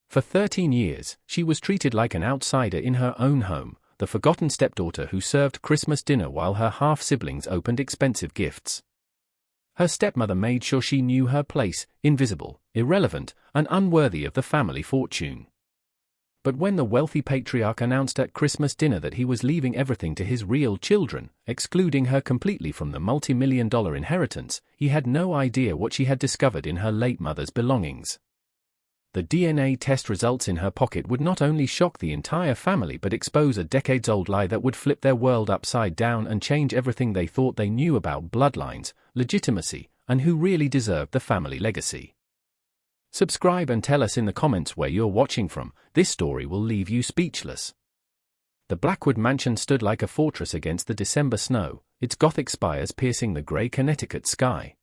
For 13 years, she was treated like an outsider in her own home, the forgotten stepdaughter who served Christmas dinner while her half-siblings opened expensive gifts. Her stepmother made sure she knew her place, invisible, irrelevant, and unworthy of the family fortune. But when the wealthy patriarch announced at Christmas dinner that he was leaving everything to his real children, excluding her completely from the multi-million-dollar inheritance, he had no idea what she had discovered in her late mother's belongings. The DNA test results in her pocket would not only shock the entire family but expose a decades-old lie that would flip their world upside down and change everything they thought they knew about bloodlines, legitimacy, and who really deserved the family legacy. Subscribe and tell us in the comments where you're watching from. This story will leave you speechless. The Blackwood mansion stood like a fortress against the December snow, its Gothic spires piercing the grey Connecticut sky.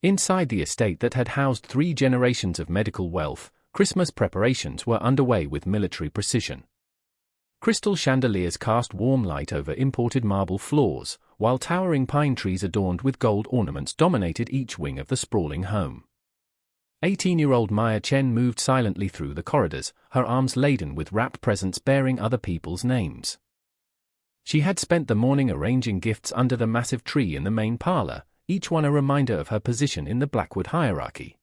Inside the estate that had housed 3 generations of medical wealth, Christmas preparations were underway with military precision. Crystal chandeliers cast warm light over imported marble floors, while towering pine trees adorned with gold ornaments dominated each wing of the sprawling home. 18-year-old Maya Chen moved silently through the corridors, her arms laden with wrapped presents bearing other people's names. She had spent the morning arranging gifts under the massive tree in the main parlor, each one a reminder of her position in the Blackwood hierarchy.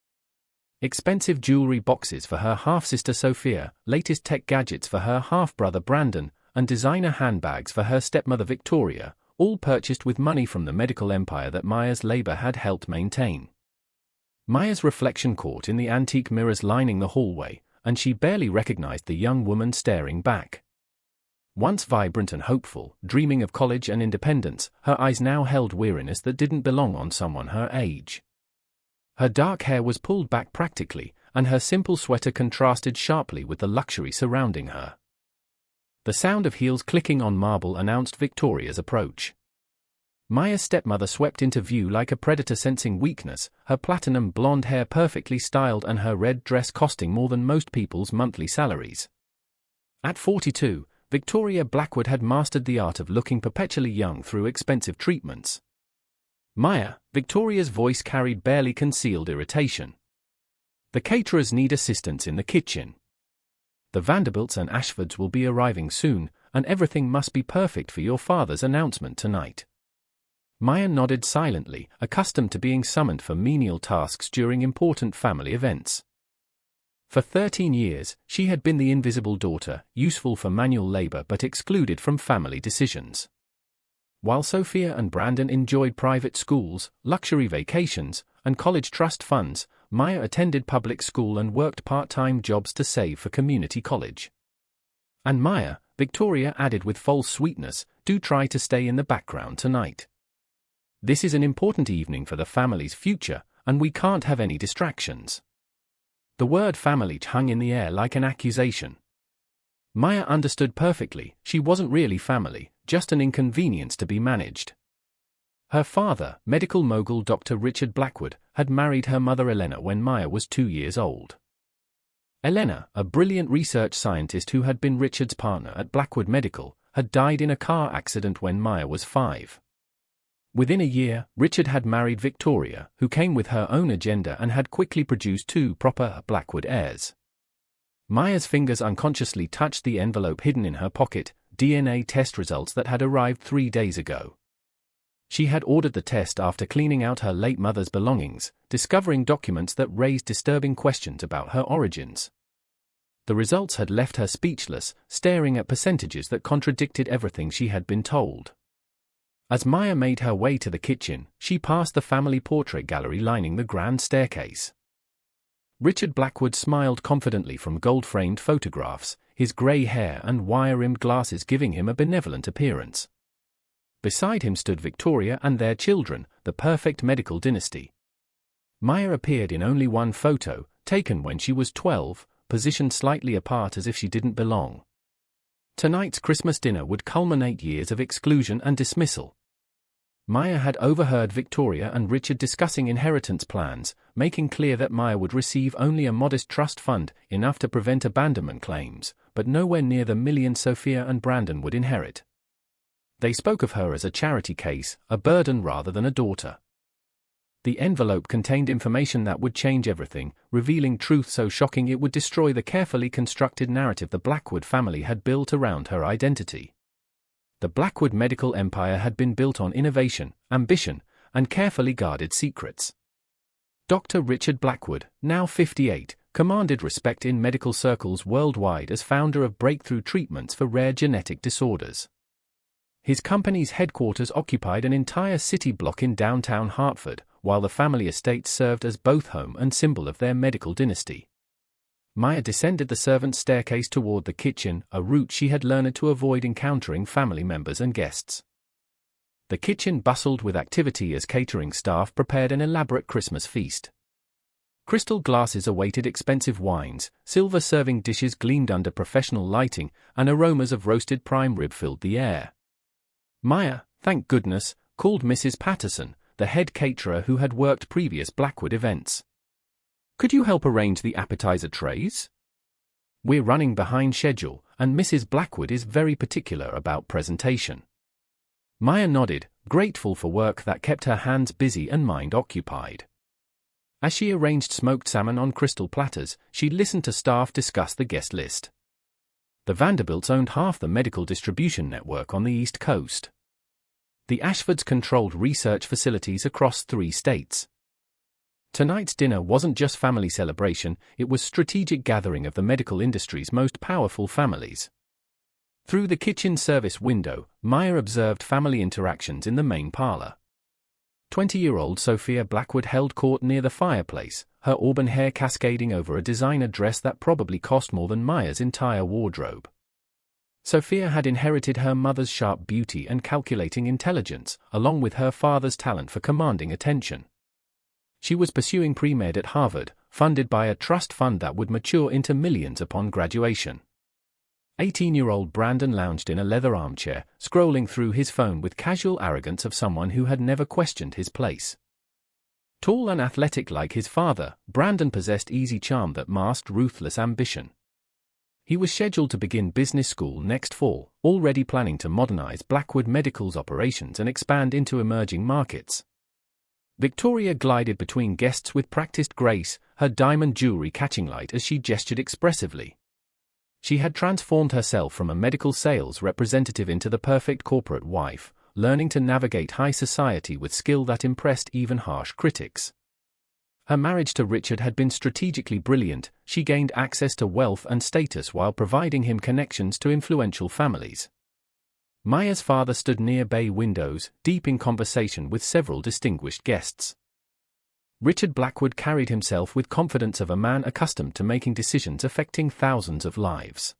Expensive jewelry boxes for her half-sister Sophia, latest tech gadgets for her half-brother Brandon, and designer handbags for her stepmother Victoria, all purchased with money from the medical empire that Maya's labor had helped maintain. Maya's reflection caught in the antique mirrors lining the hallway, and she barely recognized the young woman staring back. Once vibrant and hopeful, dreaming of college and independence, her eyes now held weariness that didn't belong on someone her age. Her dark hair was pulled back practically, and her simple sweater contrasted sharply with the luxury surrounding her. The sound of heels clicking on marble announced Victoria's approach. Maya's stepmother swept into view like a predator sensing weakness, her platinum blonde hair perfectly styled and her red dress costing more than most people's monthly salaries. At 42, Victoria Blackwood had mastered the art of looking perpetually young through expensive treatments. Maya, Victoria's voice carried barely concealed irritation. The caterers need assistance in the kitchen. The Vanderbilts and Ashfords will be arriving soon, and everything must be perfect for your father's announcement tonight. Maya nodded silently, accustomed to being summoned for menial tasks during important family events. For 13 years, she had been the invisible daughter, useful for manual labor but excluded from family decisions. While Sophia and Brandon enjoyed private schools, luxury vacations, and college trust funds, Maya attended public school and worked part-time jobs to save for community college. And Maya, Victoria added with false sweetness, do try to stay in the background tonight. This is an important evening for the family's future, and we can't have any distractions. The word family hung in the air like an accusation. Maya understood perfectly, she wasn't really family, just an inconvenience to be managed. Her father, medical mogul Dr. Richard Blackwood, had married her mother Elena when Maya was 2 years old. Elena, a brilliant research scientist who had been Richard's partner at Blackwood Medical, had died in a car accident when Maya was 5. Within a year, Richard had married Victoria, who came with her own agenda and had quickly produced 2 proper Blackwood heirs. Maya's fingers unconsciously touched the envelope hidden in her pocket, DNA test results that had arrived 3 days ago. She had ordered the test after cleaning out her late mother's belongings, discovering documents that raised disturbing questions about her origins. The results had left her speechless, staring at percentages that contradicted everything she had been told. As Maya made her way to the kitchen, she passed the family portrait gallery lining the grand staircase. Richard Blackwood smiled confidently from gold-framed photographs, his grey hair and wire-rimmed glasses giving him a benevolent appearance. Beside him stood Victoria and their children, the perfect medical dynasty. Maya appeared in only one photo, taken when she was 12, positioned slightly apart as if she didn't belong. Tonight's Christmas dinner would culminate years of exclusion and dismissal. Maya had overheard Victoria and Richard discussing inheritance plans, making clear that Maya would receive only a modest trust fund, enough to prevent abandonment claims, but nowhere near the millions Sophia and Brandon would inherit. They spoke of her as a charity case, a burden rather than a daughter. The envelope contained information that would change everything, revealing truth so shocking it would destroy the carefully constructed narrative the Blackwood family had built around her identity. The Blackwood medical empire had been built on innovation, ambition, and carefully guarded secrets. Dr. Richard Blackwood, now 58, commanded respect in medical circles worldwide as founder of breakthrough treatments for rare genetic disorders. His company's headquarters occupied an entire city block in downtown Hartford, while the family estate served as both home and symbol of their medical dynasty. Maya descended the servants' staircase toward the kitchen, a route she had learned to avoid encountering family members and guests. The kitchen bustled with activity as catering staff prepared an elaborate Christmas feast. Crystal glasses awaited expensive wines, silver serving dishes gleamed under professional lighting, and aromas of roasted prime rib filled the air. Maya, thank goodness, called Mrs. Patterson, the head caterer who had worked previous Blackwood events. Could you help arrange the appetizer trays? We're running behind schedule, and Mrs. Blackwood is very particular about presentation. Maya nodded, grateful for work that kept her hands busy and mind occupied. As she arranged smoked salmon on crystal platters, she listened to staff discuss the guest list. The Vanderbilts owned half the medical distribution network on the East Coast. The Ashfords controlled research facilities across 3 states. Tonight's dinner wasn't just family celebration, it was strategic gathering of the medical industry's most powerful families. Through the kitchen service window, Maya observed family interactions in the main parlor. 20-year-old Sophia Blackwood held court near the fireplace, her auburn hair cascading over a designer dress that probably cost more than Maya's entire wardrobe. Sophia had inherited her mother's sharp beauty and calculating intelligence, along with her father's talent for commanding attention. She was pursuing pre-med at Harvard, funded by a trust fund that would mature into millions upon graduation. 18-year-old Brandon lounged in a leather armchair, scrolling through his phone with casual arrogance of someone who had never questioned his place. Tall and athletic like his father, Brandon possessed easy charm that masked ruthless ambition. He was scheduled to begin business school next fall, already planning to modernize Blackwood Medical's operations and expand into emerging markets. Victoria glided between guests with practiced grace, her diamond jewelry catching light as she gestured expressively. She had transformed herself from a medical sales representative into the perfect corporate wife, learning to navigate high society with skill that impressed even harsh critics. Her marriage to Richard had been strategically brilliant. She gained access to wealth and status while providing him connections to influential families. Maya's father stood near bay windows, deep in conversation with several distinguished guests. Richard Blackwood carried himself with confidence of a man accustomed to making decisions affecting thousands of lives.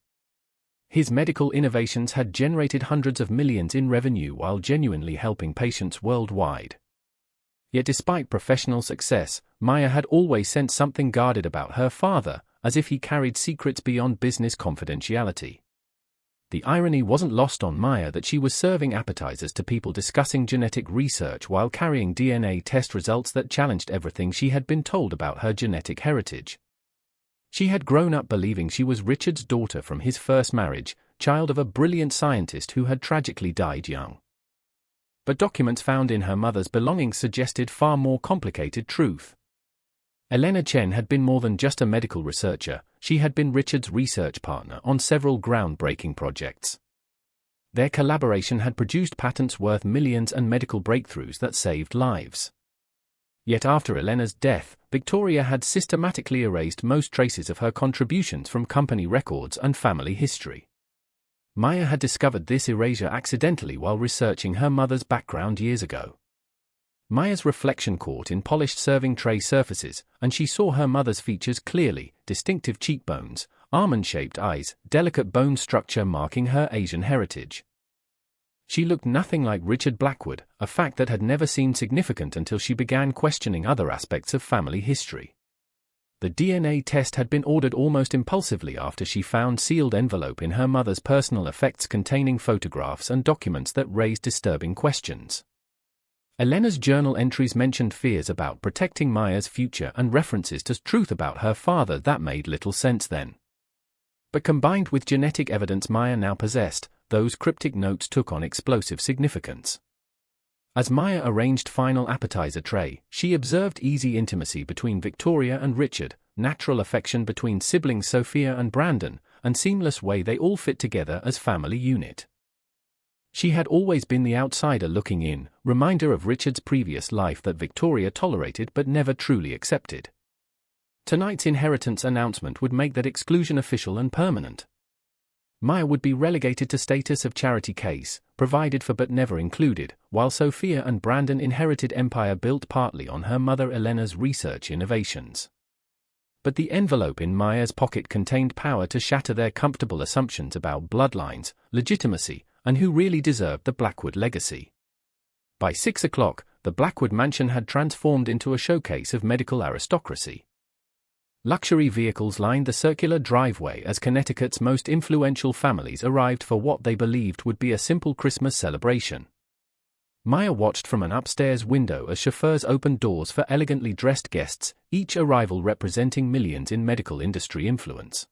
His medical innovations had generated hundreds of millions in revenue while genuinely helping patients worldwide. Yet despite professional success, Maya had always sensed something guarded about her father, as if he carried secrets beyond business confidentiality. The irony wasn't lost on Maya that she was serving appetizers to people discussing genetic research while carrying DNA test results that challenged everything she had been told about her genetic heritage. She had grown up believing she was Richard's daughter from his first marriage, child of a brilliant scientist who had tragically died young. But documents found in her mother's belongings suggested far more complicated truth. Elena Chen had been more than just a medical researcher, she had been Richard's research partner on several groundbreaking projects. Their collaboration had produced patents worth millions and medical breakthroughs that saved lives. Yet after Elena's death, Victoria had systematically erased most traces of her contributions from company records and family history. Maya had discovered this erasure accidentally while researching her mother's background years ago. Maya's reflection caught in polished serving tray surfaces, and she saw her mother's features clearly: distinctive cheekbones, almond-shaped eyes, delicate bone structure marking her Asian heritage. She looked nothing like Richard Blackwood, a fact that had never seemed significant until she began questioning other aspects of family history. The DNA test had been ordered almost impulsively after she found sealed envelope in her mother's personal effects containing photographs and documents that raised disturbing questions. Elena's journal entries mentioned fears about protecting Maya's future and references to truth about her father that made little sense then. But combined with genetic evidence Maya now possessed, those cryptic notes took on explosive significance. As Maya arranged final appetizer tray, she observed easy intimacy between Victoria and Richard, natural affection between siblings Sophia and Brandon, and seamless way they all fit together as family unit. She had always been the outsider looking in, reminder of Richard's previous life that Victoria tolerated but never truly accepted. Tonight's inheritance announcement would make that exclusion official and permanent. Maya would be relegated to status of charity case, provided for but never included, while Sophia and Brandon inherited empire built partly on her mother Elena's research innovations. But the envelope in Maya's pocket contained power to shatter their comfortable assumptions about bloodlines, legitimacy, and who really deserved the Blackwood legacy. By 6 o'clock, the Blackwood mansion had transformed into a showcase of medical aristocracy. Luxury vehicles lined the circular driveway as Connecticut's most influential families arrived for what they believed would be a simple Christmas celebration. Maya watched from an upstairs window as chauffeurs opened doors for elegantly dressed guests, each arrival representing millions in medical industry influence.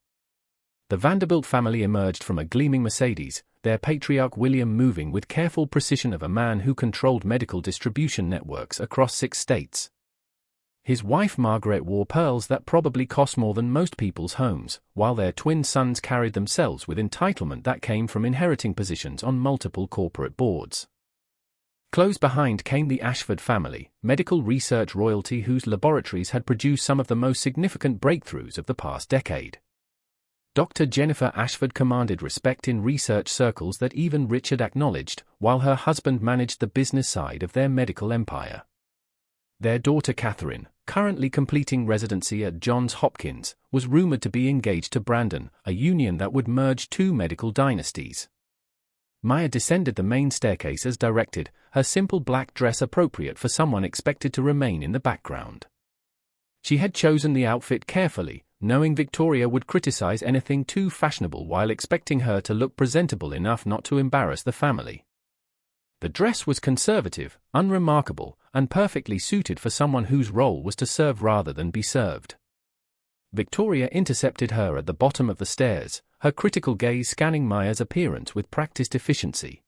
The Vanderbilt family emerged from a gleaming Mercedes, their patriarch William moving with careful precision of a man who controlled medical distribution networks across 6 states. His wife Margaret wore pearls that probably cost more than most people's homes, while their twin sons carried themselves with entitlement that came from inheriting positions on multiple corporate boards. Close behind came the Ashford family, medical research royalty whose laboratories had produced some of the most significant breakthroughs of the past decade. Dr. Jennifer Ashford commanded respect in research circles that even Richard acknowledged, while her husband managed the business side of their medical empire. Their daughter Catherine, currently completing residency at Johns Hopkins, was rumored to be engaged to Brandon, a union that would merge 2 medical dynasties. Maya descended the main staircase as directed, her simple black dress appropriate for someone expected to remain in the background. She had chosen the outfit carefully, knowing Victoria would criticize anything too fashionable while expecting her to look presentable enough not to embarrass the family. The dress was conservative, unremarkable, and perfectly suited for someone whose role was to serve rather than be served. Victoria intercepted her at the bottom of the stairs, her critical gaze scanning Maya's appearance with practiced efficiency.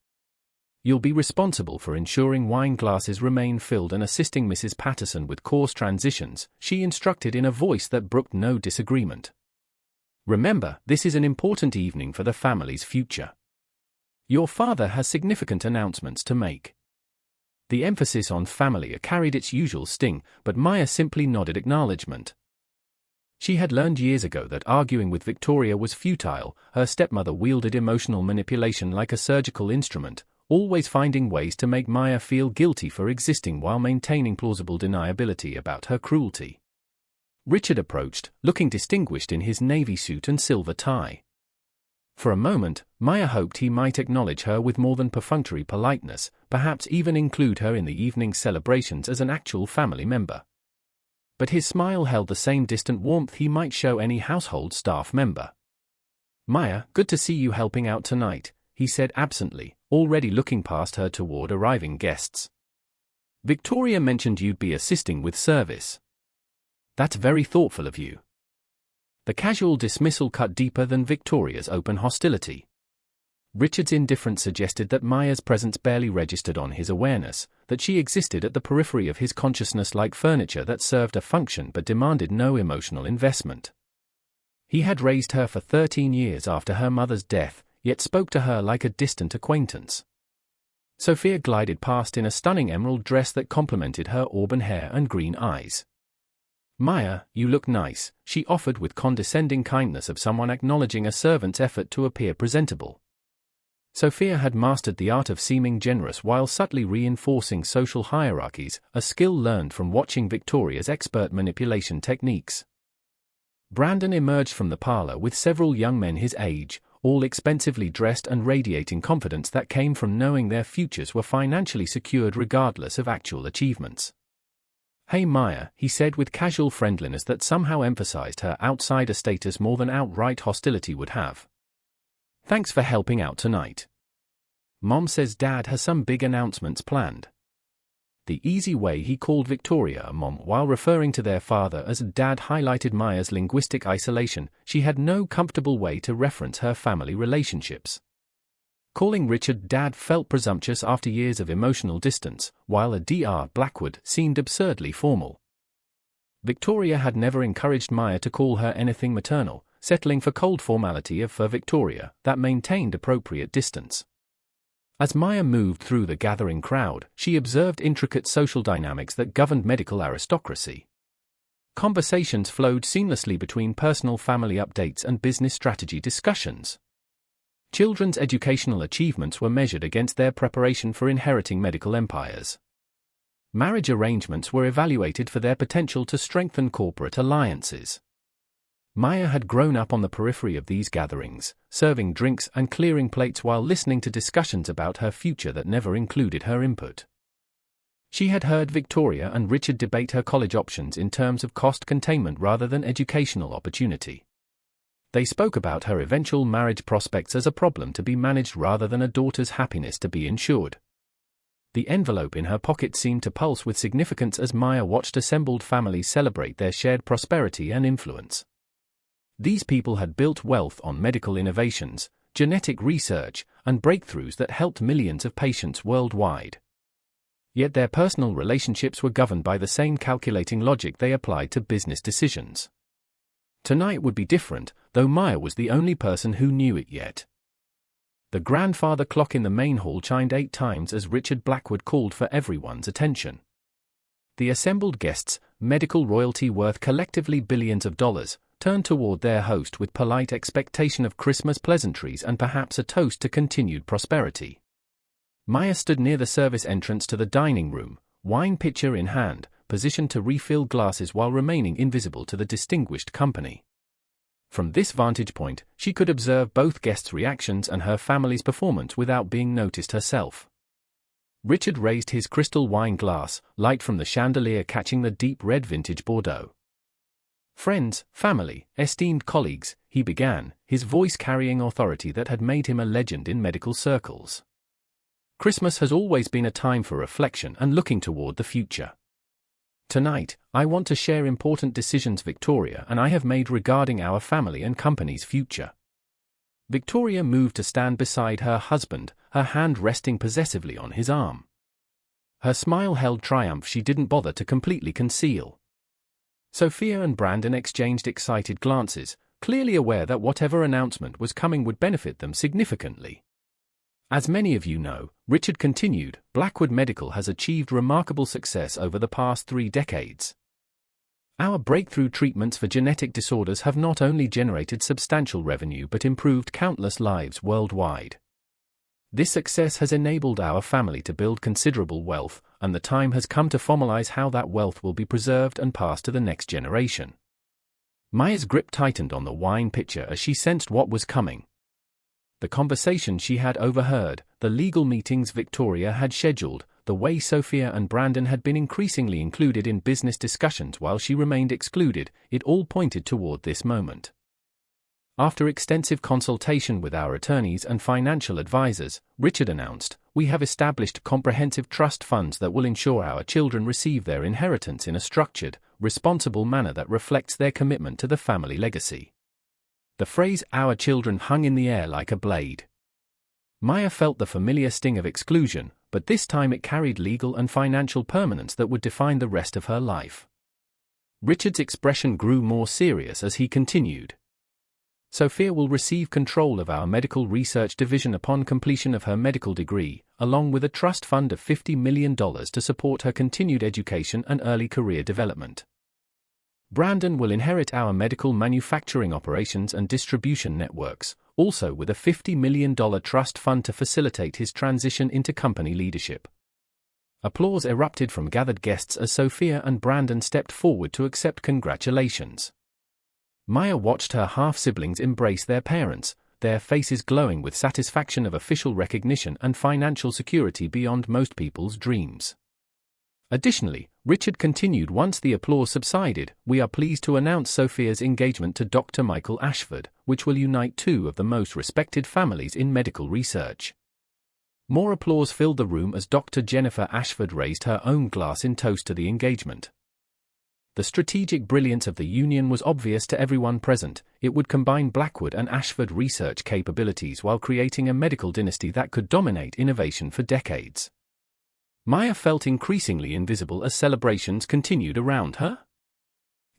"You'll be responsible for ensuring wine glasses remain filled and assisting Mrs. Patterson with course transitions," she instructed in a voice that brooked no disagreement. "Remember, this is an important evening for the family's future. Your father has significant announcements to make." The emphasis on family carried its usual sting, but Maya simply nodded acknowledgement. She had learned years ago that arguing with Victoria was futile. Her stepmother wielded emotional manipulation like a surgical instrument, always finding ways to make Maya feel guilty for existing while maintaining plausible deniability about her cruelty. Richard approached, looking distinguished in his navy suit and silver tie. For a moment, Maya hoped he might acknowledge her with more than perfunctory politeness, perhaps even include her in the evening's celebrations as an actual family member. But his smile held the same distant warmth he might show any household staff member. "Maya, good to see you helping out tonight," he said absently, already looking past her toward arriving guests. "Victoria mentioned you'd be assisting with service." "That's very thoughtful of you." The casual dismissal cut deeper than Victoria's open hostility. Richard's indifference suggested that Maya's presence barely registered on his awareness, that she existed at the periphery of his consciousness like furniture that served a function but demanded no emotional investment. He had raised her for 13 years after her mother's death, yet spoke to her like a distant acquaintance. Sophia glided past in a stunning emerald dress that complemented her auburn hair and green eyes. "Maya, you look nice," she offered with condescending kindness of someone acknowledging a servant's effort to appear presentable. Sophia had mastered the art of seeming generous while subtly reinforcing social hierarchies, a skill learned from watching Victoria's expert manipulation techniques. Brandon emerged from the parlor with several young men his age, all expensively dressed and radiating confidence that came from knowing their futures were financially secured regardless of actual achievements. "Hey Maya," he said with casual friendliness that somehow emphasized her outsider status more than outright hostility would have. "Thanks for helping out tonight. Mom says Dad has some big announcements planned." The easy way he called Victoria a mom while referring to their father as Dad highlighted Maya's linguistic isolation. She had no comfortable way to reference her family relationships. Calling Richard Dad felt presumptuous after years of emotional distance, while a Dr. Blackwood seemed absurdly formal. Victoria had never encouraged Maya to call her anything maternal, settling for cold formality for Victoria that maintained appropriate distance. As Maya moved through the gathering crowd, she observed intricate social dynamics that governed medical aristocracy. Conversations flowed seamlessly between personal family updates and business strategy discussions. Children's educational achievements were measured against their preparation for inheriting medical empires. Marriage arrangements were evaluated for their potential to strengthen corporate alliances. Maya had grown up on the periphery of these gatherings, serving drinks and clearing plates while listening to discussions about her future that never included her input. She had heard Victoria and Richard debate her college options in terms of cost containment rather than educational opportunity. They spoke about her eventual marriage prospects as a problem to be managed rather than a daughter's happiness to be ensured. The envelope in her pocket seemed to pulse with significance as Maya watched assembled families celebrate their shared prosperity and influence. These people had built wealth on medical innovations, genetic research, and breakthroughs that helped millions of patients worldwide. Yet their personal relationships were governed by the same calculating logic they applied to business decisions. Tonight would be different, though Maya was the only person who knew it yet. The grandfather clock in the main hall chimed 8 times as Richard Blackwood called for everyone's attention. The assembled guests, medical royalty worth collectively billions of dollars, turned toward their host with polite expectation of Christmas pleasantries and perhaps a toast to continued prosperity. Maya stood near the service entrance to the dining room, wine pitcher in hand, positioned to refill glasses while remaining invisible to the distinguished company. From this vantage point, she could observe both guests' reactions and her family's performance without being noticed herself. Richard raised his crystal wine glass, light from the chandelier catching the deep red vintage Bordeaux. "Friends, family, esteemed colleagues," he began, his voice carrying authority that had made him a legend in medical circles. "Christmas has always been a time for reflection and looking toward the future. Tonight, I want to share important decisions Victoria and I have made regarding our family and company's future." Victoria moved to stand beside her husband, her hand resting possessively on his arm. Her smile held triumph she didn't bother to completely conceal. Sophia and Brandon exchanged excited glances, clearly aware that whatever announcement was coming would benefit them significantly. "As many of you know," Richard continued, "Blackwood Medical has achieved remarkable success over the past 3 decades. Our breakthrough treatments for genetic disorders have not only generated substantial revenue but improved countless lives worldwide. This success has enabled our family to build considerable wealth, and the time has come to formalize how that wealth will be preserved and passed to the next generation." Maya's grip tightened on the wine pitcher as she sensed what was coming. The conversation she had overheard, the legal meetings Victoria had scheduled, the way Sophia and Brandon had been increasingly included in business discussions while she remained excluded, it all pointed toward this moment. After extensive consultation with our attorneys and financial advisors, Richard announced, "We have established comprehensive trust funds that will ensure our children receive their inheritance in a structured, responsible manner that reflects their commitment to the family legacy." The phrase "our children" hung in the air like a blade. Maya felt the familiar sting of exclusion, but this time it carried legal and financial permanence that would define the rest of her life. Richard's expression grew more serious as he continued. "Sophia will receive control of our medical research division upon completion of her medical degree, along with a trust fund of $50 million to support her continued education and early career development. Brandon will inherit our medical manufacturing operations and distribution networks, also with a $50 million trust fund to facilitate his transition into company leadership." Applause erupted from gathered guests as Sophia and Brandon stepped forward to accept congratulations. Maya watched her half-siblings embrace their parents, their faces glowing with satisfaction of official recognition and financial security beyond most people's dreams. Additionally, Richard continued once the applause subsided, "We are pleased to announce Sophia's engagement to Dr. Michael Ashford, which will unite 2 of the most respected families in medical research." More applause filled the room as Dr. Jennifer Ashford raised her own glass in toast to the engagement. The strategic brilliance of the union was obvious to everyone present. It would combine Blackwood and Ashford research capabilities while creating a medical dynasty that could dominate innovation for decades. Maya felt increasingly invisible as celebrations continued around her.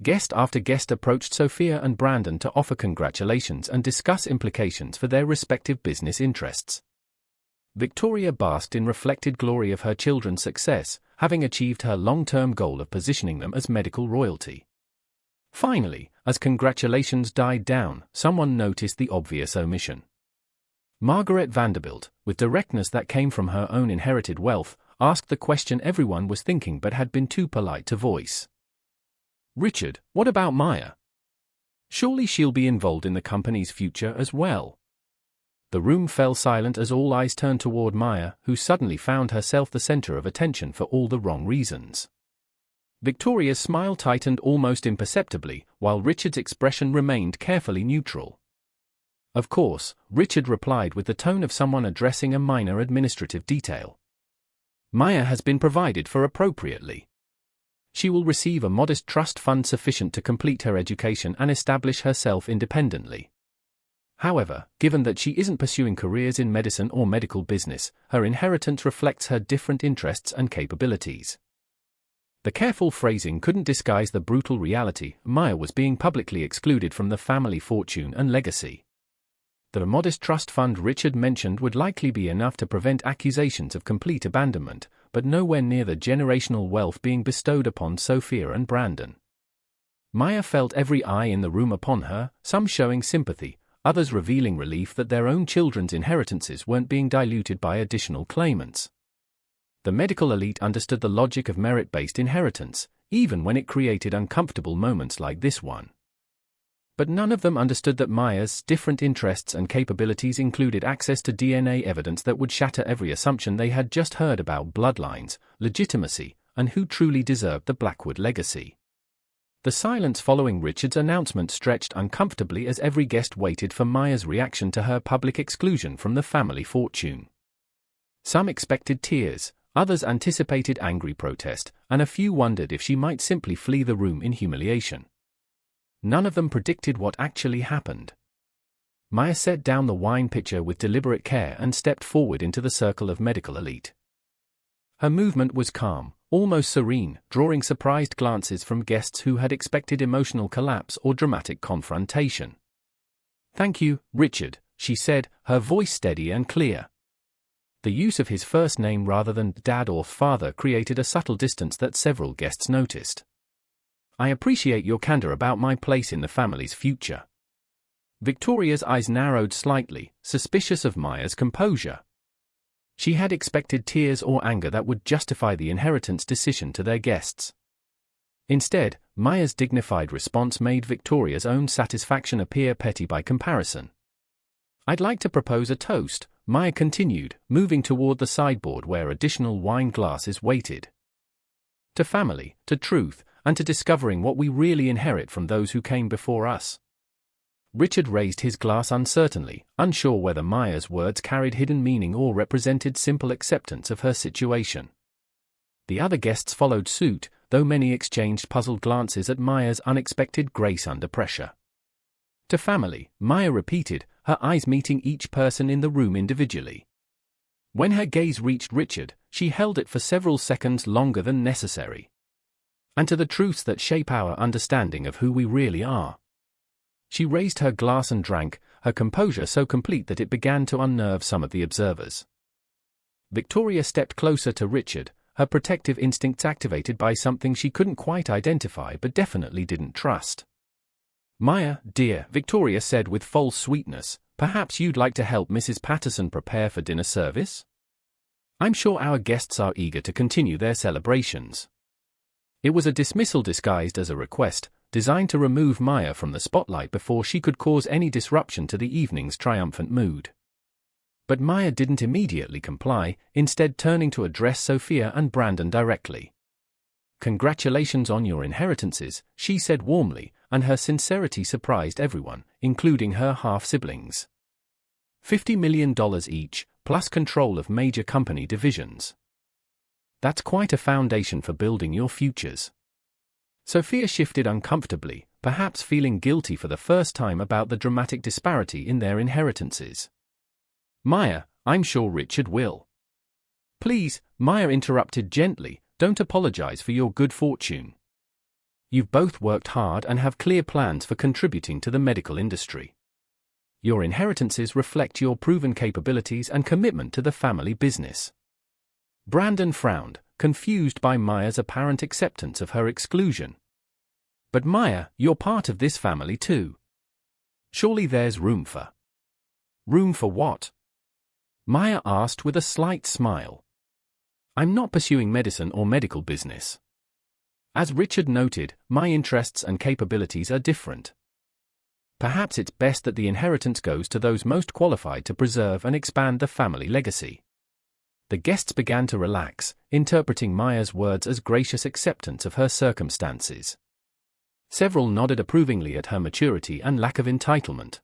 Guest after guest approached Sophia and Brandon to offer congratulations and discuss implications for their respective business interests. Victoria basked in reflected glory of her children's success, having achieved her long-term goal of positioning them as medical royalty. Finally, as congratulations died down, someone noticed the obvious omission. Margaret Vanderbilt, with directness that came from her own inherited wealth, asked the question everyone was thinking but had been too polite to voice. "Richard, what about Maya? Surely she'll be involved in the company's future as well." The room fell silent as all eyes turned toward Maya, who suddenly found herself the center of attention for all the wrong reasons. Victoria's smile tightened almost imperceptibly, while Richard's expression remained carefully neutral. Of course, Richard replied with the tone of someone addressing a minor administrative detail. "Maya has been provided for appropriately. She will receive a modest trust fund sufficient to complete her education and establish herself independently. However, given that she isn't pursuing careers in medicine or medical business, her inheritance reflects her different interests and capabilities." The careful phrasing couldn't disguise the brutal reality. Maya was being publicly excluded from the family fortune and legacy. The modest trust fund Richard mentioned would likely be enough to prevent accusations of complete abandonment, but nowhere near the generational wealth being bestowed upon Sophia and Brandon. Maya felt every eye in the room upon her, some showing sympathy, others revealing relief that their own children's inheritances weren't being diluted by additional claimants. The medical elite understood the logic of merit-based inheritance, even when it created uncomfortable moments like this one. But none of them understood that Maya's different interests and capabilities included access to DNA evidence that would shatter every assumption they had just heard about bloodlines, legitimacy, and who truly deserved the Blackwood legacy. The silence following Richard's announcement stretched uncomfortably as every guest waited for Maya's reaction to her public exclusion from the family fortune. Some expected tears, others anticipated angry protest, and a few wondered if she might simply flee the room in humiliation. None of them predicted what actually happened. Maya set down the wine pitcher with deliberate care and stepped forward into the circle of medical elite. Her movement was calm, almost serene, drawing surprised glances from guests who had expected emotional collapse or dramatic confrontation. "Thank you, Richard," she said, her voice steady and clear. The use of his first name rather than dad or father created a subtle distance that several guests noticed. "I appreciate your candor about my place in the family's future." Victoria's eyes narrowed slightly, suspicious of Maya's composure. She had expected tears or anger that would justify the inheritance decision to their guests. Instead, Maya's dignified response made Victoria's own satisfaction appear petty by comparison. "I'd like to propose a toast," Maya continued, moving toward the sideboard where additional wine glasses waited. "To family, to truth, and to discovering what we really inherit from those who came before us." Richard raised his glass uncertainly, unsure whether Maya's words carried hidden meaning or represented simple acceptance of her situation. The other guests followed suit, though many exchanged puzzled glances at Maya's unexpected grace under pressure. "To family," Maya repeated, her eyes meeting each person in the room individually. When her gaze reached Richard, she held it for several seconds longer than necessary. "And to the truths that shape our understanding of who we really are." She raised her glass and drank, her composure so complete that it began to unnerve some of the observers. Victoria stepped closer to Richard, her protective instincts activated by something she couldn't quite identify but definitely didn't trust. "Maya, dear," Victoria said with false sweetness, "perhaps you'd like to help Mrs. Patterson prepare for dinner service? I'm sure our guests are eager to continue their celebrations." It was a dismissal disguised as a request, designed to remove Maya from the spotlight before she could cause any disruption to the evening's triumphant mood. But Maya didn't immediately comply, instead turning to address Sophia and Brandon directly. "Congratulations on your inheritances," she said warmly, and her sincerity surprised everyone, including her half-siblings. $50 million each, plus control of major company divisions. That's quite a foundation for building your futures. Sophia shifted uncomfortably, perhaps feeling guilty for the first time about the dramatic disparity in their inheritances. Maya, I'm sure Richard will. Please, Maya interrupted gently, don't apologize for your good fortune. You've both worked hard and have clear plans for contributing to the medical industry. Your inheritances reflect your proven capabilities and commitment to the family business. Brandon frowned, confused by Maya's apparent acceptance of her exclusion. But Maya, you're part of this family too. Surely there's room for. Room for what? Maya asked with a slight smile. I'm not pursuing medicine or medical business. As Richard noted, my interests and capabilities are different. Perhaps it's best that the inheritance goes to those most qualified to preserve and expand the family legacy. The guests began to relax, interpreting Maya's words as gracious acceptance of her circumstances. Several nodded approvingly at her maturity and lack of entitlement.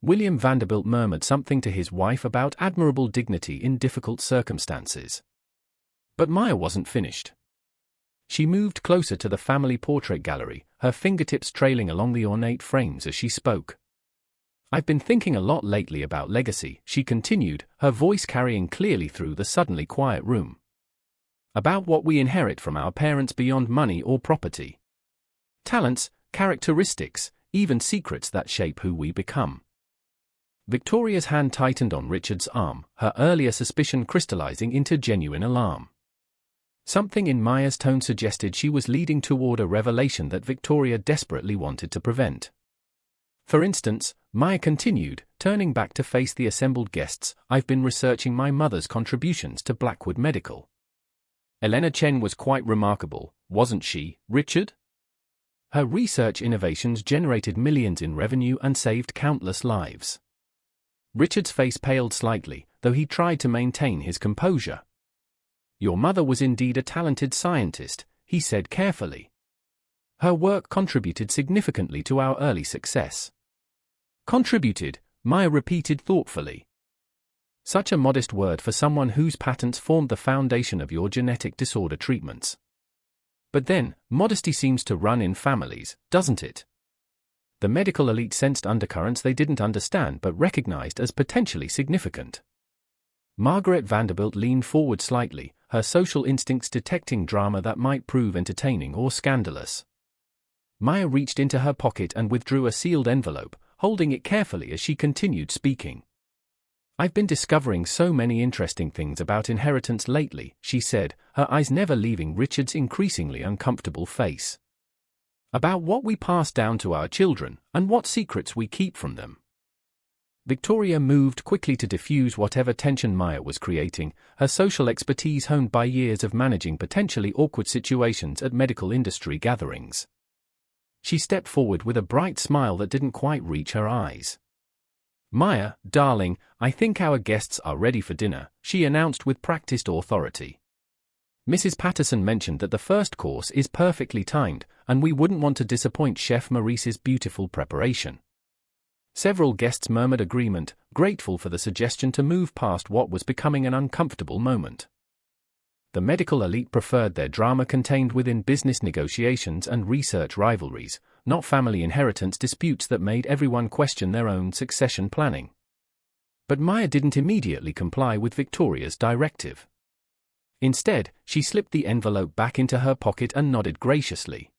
William Vanderbilt murmured something to his wife about admirable dignity in difficult circumstances. But Maya wasn't finished. She moved closer to the family portrait gallery, her fingertips trailing along the ornate frames as she spoke. I've been thinking a lot lately about legacy, she continued, her voice carrying clearly through the suddenly quiet room. About what we inherit from our parents beyond money or property. Talents, characteristics, even secrets that shape who we become. Victoria's hand tightened on Richard's arm, her earlier suspicion crystallizing into genuine alarm. Something in Maya's tone suggested she was leading toward a revelation that Victoria desperately wanted to prevent. For instance, Maya continued, turning back to face the assembled guests, I've been researching my mother's contributions to Blackwood Medical. Elena Chen was quite remarkable, wasn't she, Richard? Her research innovations generated millions in revenue and saved countless lives. Richard's face paled slightly, though he tried to maintain his composure. Your mother was indeed a talented scientist, he said carefully. Her work contributed significantly to our early success. Contributed, Maya repeated thoughtfully. Such a modest word for someone whose patents formed the foundation of your genetic disorder treatments. But then, modesty seems to run in families, doesn't it? The medical elite sensed undercurrents they didn't understand but recognized as potentially significant. Margaret Vanderbilt leaned forward slightly, her social instincts detecting drama that might prove entertaining or scandalous. Maya reached into her pocket and withdrew a sealed envelope, holding it carefully as she continued speaking. I've been discovering so many interesting things about inheritance lately, she said, her eyes never leaving Richard's increasingly uncomfortable face. About what we pass down to our children, and what secrets we keep from them. Victoria moved quickly to diffuse whatever tension Maya was creating, her social expertise honed by years of managing potentially awkward situations at medical industry gatherings. She stepped forward with a bright smile that didn't quite reach her eyes. Maya, darling, I think our guests are ready for dinner, she announced with practiced authority. Mrs. Patterson mentioned that the first course is perfectly timed, and we wouldn't want to disappoint Chef Maurice's beautiful preparation. Several guests murmured agreement, grateful for the suggestion to move past what was becoming an uncomfortable moment. The medical elite preferred their drama contained within business negotiations and research rivalries, not family inheritance disputes that made everyone question their own succession planning. But Maya didn't immediately comply with Victoria's directive. Instead, she slipped the envelope back into her pocket and nodded graciously.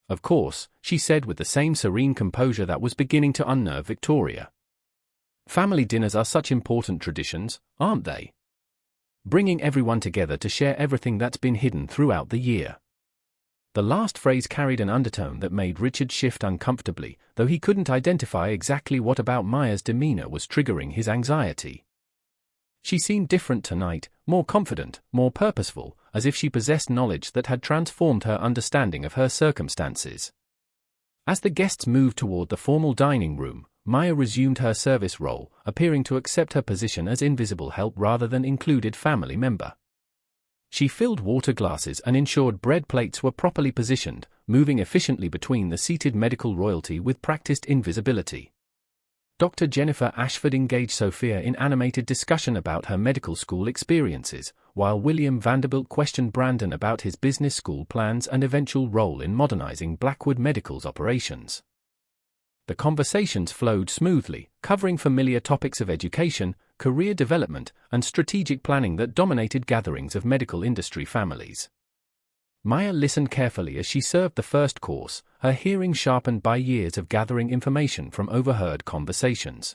Of course, she said with the same serene composure that was beginning to unnerve Victoria. Family dinners are such important traditions, aren't they? Bringing everyone together to share everything that's been hidden throughout the year. The last phrase carried an undertone that made Richard shift uncomfortably, though he couldn't identify exactly what about Maya's demeanor was triggering his anxiety. She seemed different tonight, more confident, more purposeful, as if she possessed knowledge that had transformed her understanding of her circumstances. As the guests moved toward the formal dining room, Maya resumed her service role, appearing to accept her position as invisible help rather than included family member. She filled water glasses and ensured bread plates were properly positioned, moving efficiently between the seated medical royalty with practiced invisibility. Dr. Jennifer Ashford engaged Sophia in animated discussion about her medical school experiences, while William Vanderbilt questioned Brandon about his business school plans and eventual role in modernizing Blackwood Medical's operations. The conversations flowed smoothly, covering familiar topics of education, career development, and strategic planning that dominated gatherings of medical industry families. Maya listened carefully as she served the first course, her hearing sharpened by years of gathering information from overheard conversations.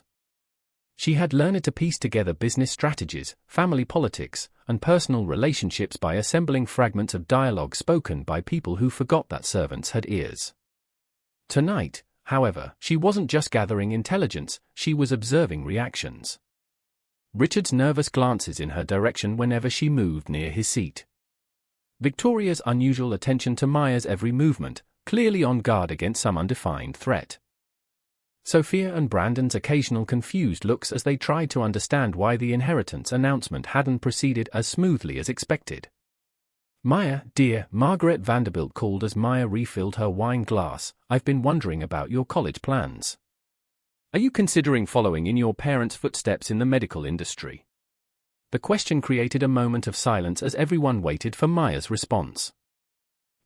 She had learned to piece together business strategies, family politics, and personal relationships by assembling fragments of dialogue spoken by people who forgot that servants had ears. Tonight, however, she wasn't just gathering intelligence, she was observing reactions. Richard's nervous glances in her direction whenever she moved near his seat. Victoria's unusual attention to Maya's every movement, clearly on guard against some undefined threat. Sophia and Brandon's occasional confused looks as they tried to understand why the inheritance announcement hadn't proceeded as smoothly as expected. "Maya, dear," Margaret Vanderbilt called as Maya refilled her wine glass, "I've been wondering about your college plans. Are you considering following in your parents' footsteps in the medical industry?" The question created a moment of silence as everyone waited for Maya's response.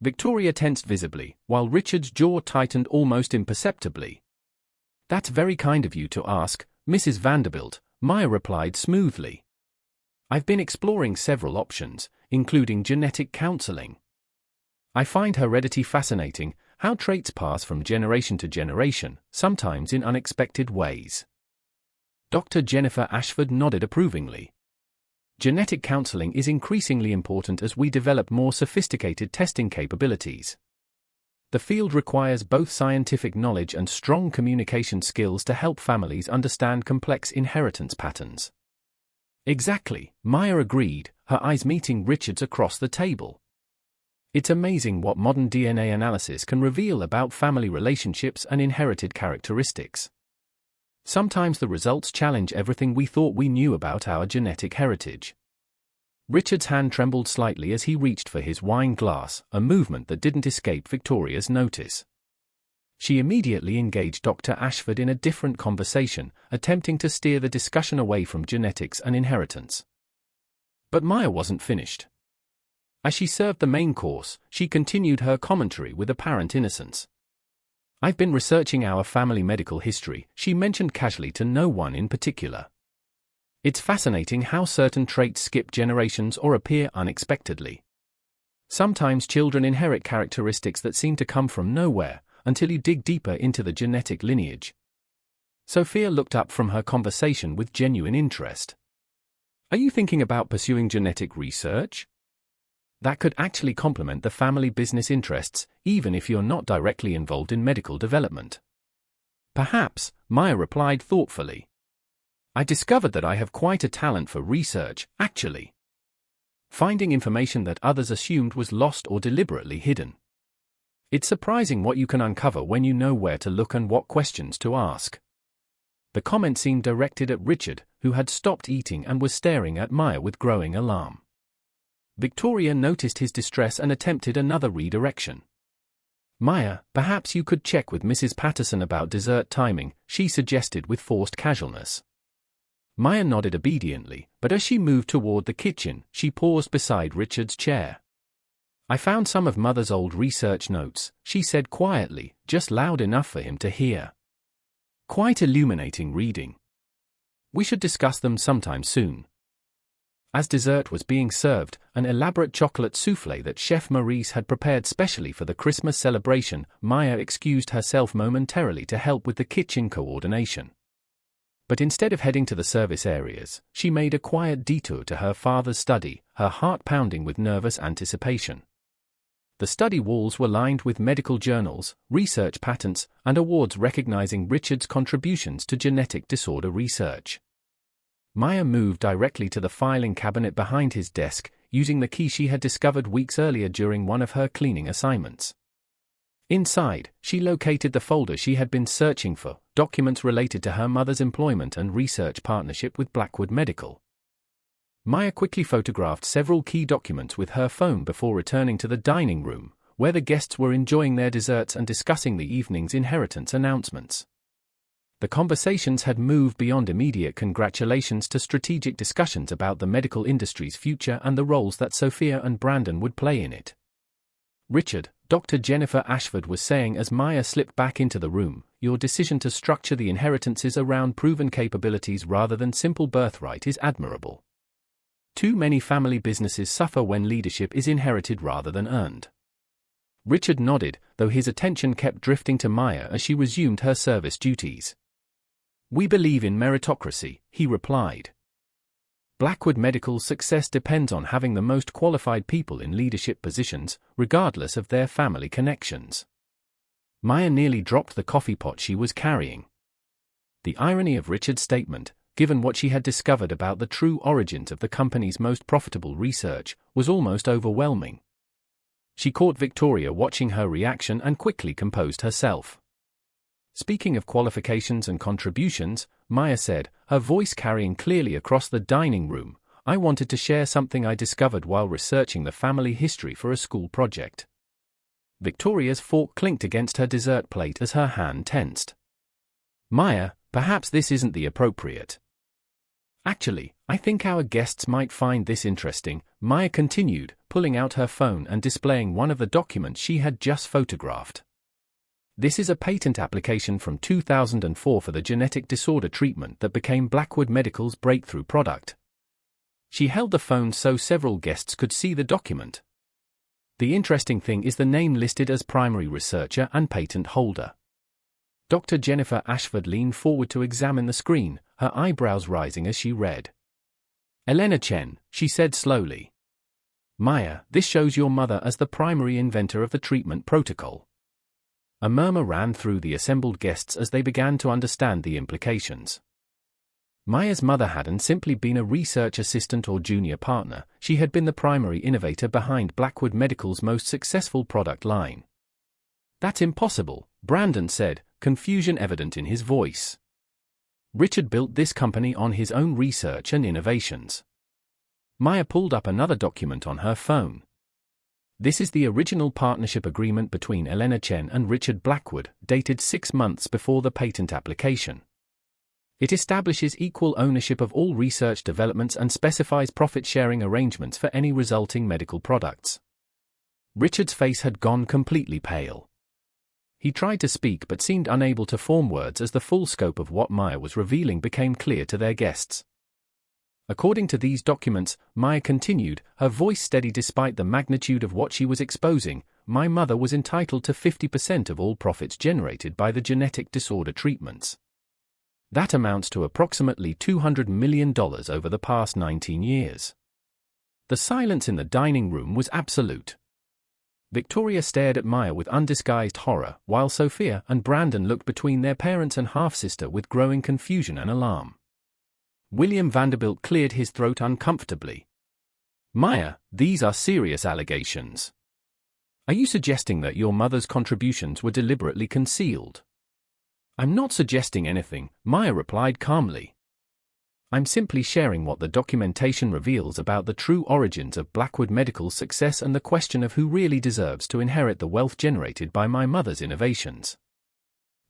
Victoria tensed visibly, while Richard's jaw tightened almost imperceptibly. "That's very kind of you to ask, Mrs. Vanderbilt," Maya replied smoothly. "I've been exploring several options, including genetic counseling. I find heredity fascinating, how traits pass from generation to generation, sometimes in unexpected ways." Dr. Jennifer Ashford nodded approvingly. "Genetic counseling is increasingly important as we develop more sophisticated testing capabilities. The field requires both scientific knowledge and strong communication skills to help families understand complex inheritance patterns." "Exactly," Maya agreed, her eyes meeting Richard's across the table. "It's amazing what modern DNA analysis can reveal about family relationships and inherited characteristics. Sometimes the results challenge everything we thought we knew about our genetic heritage." Richard's hand trembled slightly as he reached for his wine glass, a movement that didn't escape Victoria's notice. She immediately engaged Dr. Ashford in a different conversation, attempting to steer the discussion away from genetics and inheritance. But Maya wasn't finished. As she served the main course, she continued her commentary with apparent innocence. "I've been researching our family medical history," she mentioned casually to no one in particular. "It's fascinating how certain traits skip generations or appear unexpectedly. Sometimes children inherit characteristics that seem to come from nowhere, until you dig deeper into the genetic lineage." Sophia looked up from her conversation with genuine interest. "Are you thinking about pursuing genetic research? That could actually complement the family business interests, even if you're not directly involved in medical development." "Perhaps," Maya replied thoughtfully. "I discovered that I have quite a talent for research, actually. Finding information that others assumed was lost or deliberately hidden. It's surprising what you can uncover when you know where to look and what questions to ask." The comment seemed directed at Richard, who had stopped eating and was staring at Maya with growing alarm. Victoria noticed his distress and attempted another redirection. "Maya, perhaps you could check with Mrs. Patterson about dessert timing," she suggested with forced casualness. Maya nodded obediently, but as she moved toward the kitchen, she paused beside Richard's chair. "I found some of Mother's old research notes," she said quietly, just loud enough for him to hear. "Quite illuminating reading. We should discuss them sometime soon." As dessert was being served, an elaborate chocolate soufflé that Chef Maurice had prepared specially for the Christmas celebration, Maya excused herself momentarily to help with the kitchen coordination. But instead of heading to the service areas, she made a quiet detour to her father's study, her heart pounding with nervous anticipation. The study walls were lined with medical journals, research patents, and awards recognizing Richard's contributions to genetic disorder research. Maya moved directly to the filing cabinet behind his desk, using the key she had discovered weeks earlier during one of her cleaning assignments. Inside, she located the folder she had been searching for, documents related to her mother's employment and research partnership with Blackwood Medical. Maya quickly photographed several key documents with her phone before returning to the dining room, where the guests were enjoying their desserts and discussing the evening's inheritance announcements. The conversations had moved beyond immediate congratulations to strategic discussions about the medical industry's future and the roles that Sophia and Brandon would play in it. "Richard," Dr. Jennifer Ashford was saying as Maya slipped back into the room, "your decision to structure the inheritances around proven capabilities rather than simple birthright is admirable. Too many family businesses suffer when leadership is inherited rather than earned." Richard nodded, though his attention kept drifting to Maya as she resumed her service duties. "We believe in meritocracy," he replied. "Blackwood Medical's success depends on having the most qualified people in leadership positions, regardless of their family connections." Maya nearly dropped the coffee pot she was carrying. The irony of Richard's statement, given what she had discovered about the true origins of the company's most profitable research, was almost overwhelming. She caught Victoria watching her reaction and quickly composed herself. "Speaking of qualifications and contributions," Maya said, her voice carrying clearly across the dining room, "I wanted to share something I discovered while researching the family history for a school project." Victoria's fork clinked against her dessert plate as her hand tensed. "Maya, perhaps this isn't the appropriate." "Actually, I think our guests might find this interesting," Maya continued, pulling out her phone and displaying one of the documents she had just photographed. "This is a patent application from 2004 for the genetic disorder treatment that became Blackwood Medical's breakthrough product." She held the phone so several guests could see the document. "The interesting thing is the name listed as primary researcher and patent holder." Dr. Jennifer Ashford leaned forward to examine the screen, her eyebrows rising as she read. "Elena Chen," she said slowly. "Maya, this shows your mother as the primary inventor of the treatment protocol." A murmur ran through the assembled guests as they began to understand the implications. Maya's mother hadn't simply been a research assistant or junior partner, she had been the primary innovator behind Blackwood Medical's most successful product line. "That's impossible," Brandon said, confusion evident in his voice. "Richard built this company on his own research and innovations." Maya pulled up another document on her phone. "This is the original partnership agreement between Elena Chen and Richard Blackwood, dated 6 months before the patent application. It establishes equal ownership of all research developments and specifies profit-sharing arrangements for any resulting medical products." Richard's face had gone completely pale. He tried to speak but seemed unable to form words as the full scope of what Maya was revealing became clear to their guests. "According to these documents," Maya continued, her voice steady despite the magnitude of what she was exposing, "my mother was entitled to 50% of all profits generated by the genetic disorder treatments. That amounts to approximately $200 million over the past 19 years. The silence in the dining room was absolute. Victoria stared at Maya with undisguised horror, while Sophia and Brandon looked between their parents and half-sister with growing confusion and alarm. William Vanderbilt cleared his throat uncomfortably. "Maya, these are serious allegations. Are you suggesting that your mother's contributions were deliberately concealed?" "I'm not suggesting anything," Maya replied calmly. "I'm simply sharing what the documentation reveals about the true origins of Blackwood Medical's success and the question of who really deserves to inherit the wealth generated by my mother's innovations."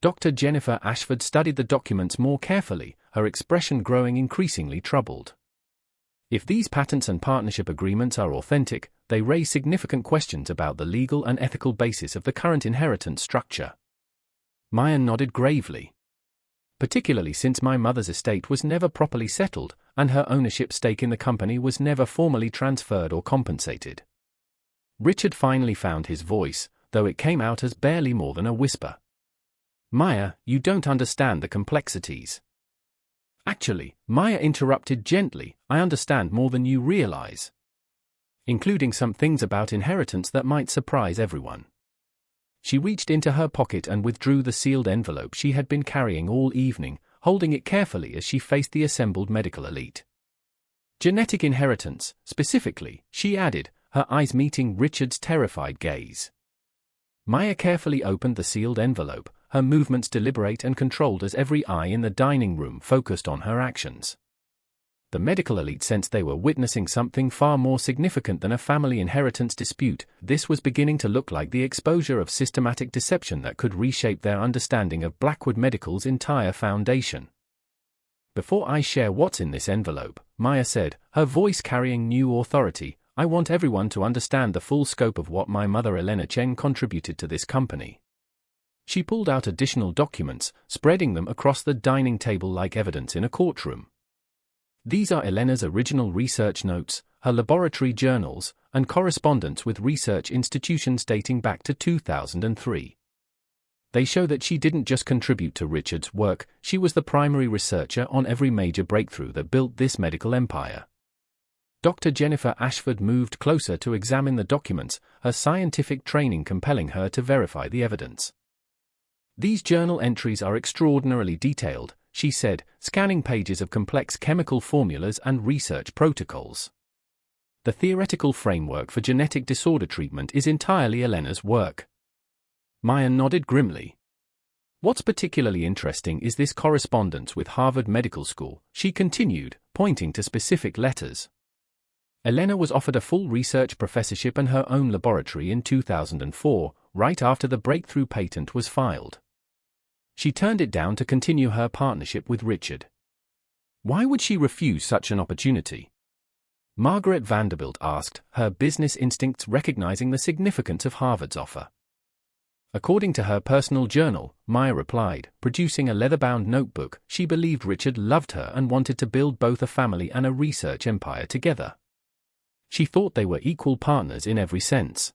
Dr. Jennifer Ashford studied the documents more carefully, her expression growing increasingly troubled. "If these patents and partnership agreements are authentic, they raise significant questions about the legal and ethical basis of the current inheritance structure." Maya nodded gravely. "Particularly since my mother's estate was never properly settled, and her ownership stake in the company was never formally transferred or compensated." Richard finally found his voice, though it came out as barely more than a whisper. "Maya, you don't understand the complexities." "Actually," Maya interrupted gently, "I understand more than you realize. Including some things about inheritance that might surprise everyone." She reached into her pocket and withdrew the sealed envelope she had been carrying all evening, holding it carefully as she faced the assembled medical elite. "Genetic inheritance, specifically," she added, her eyes meeting Richard's terrified gaze. Maya carefully opened the sealed envelope, her movements deliberate and controlled as every eye in the dining room focused on her actions. The medical elite sensed they were witnessing something far more significant than a family inheritance dispute. This was beginning to look like the exposure of systematic deception that could reshape their understanding of Blackwood Medical's entire foundation. "Before I share what's in this envelope," Maya said, her voice carrying new authority, "I want everyone to understand the full scope of what my mother Elena Chen contributed to this company." She pulled out additional documents, spreading them across the dining table like evidence in a courtroom. These are Elena's original research notes, her laboratory journals, and correspondence with research institutions dating back to 2003. They show that she didn't just contribute to Richard's work, she was the primary researcher on every major breakthrough that built this medical empire. Dr. Jennifer Ashford moved closer to examine the documents, her scientific training compelling her to verify the evidence. "These journal entries are extraordinarily detailed," she said, scanning pages of complex chemical formulas and research protocols. "The theoretical framework for genetic disorder treatment is entirely Elena's work." Maya nodded grimly. "What's particularly interesting is this correspondence with Harvard Medical School," she continued, pointing to specific letters. "Elena was offered a full research professorship and her own laboratory in 2004, right after the breakthrough patent was filed. She turned it down to continue her partnership with Richard. Why would she refuse such an opportunity?" Margaret Vanderbilt asked, her business instincts recognizing the significance of Harvard's offer. "According to her personal journal," Maya replied, producing a leather-bound notebook, "she believed Richard loved her and wanted to build both a family and a research empire together. She thought they were equal partners in every sense."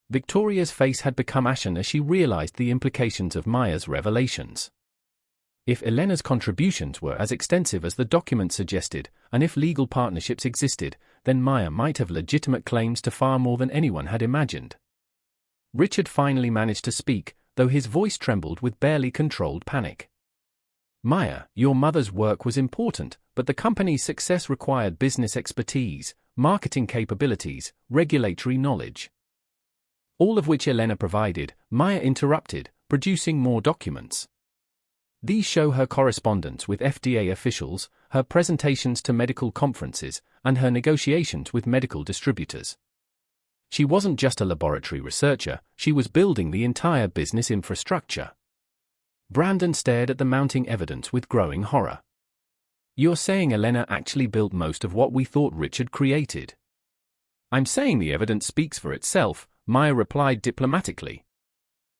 Victoria's face had become ashen as she realized the implications of Maya's revelations. If Elena's contributions were as extensive as the document suggested, and if legal partnerships existed, then Maya might have legitimate claims to far more than anyone had imagined. Richard finally managed to speak, though his voice trembled with barely controlled panic. "Maya, your mother's work was important, but the company's success required business expertise, marketing capabilities, regulatory knowledge. All of which Elena provided," Maya interrupted, producing more documents. "These show her correspondence with FDA officials, her presentations to medical conferences, and her negotiations with medical distributors. She wasn't just a laboratory researcher, she was building the entire business infrastructure." Brandon stared at the mounting evidence with growing horror. "You're saying Elena actually built most of what we thought Richard created?" "I'm saying the evidence speaks for itself," Maya replied diplomatically.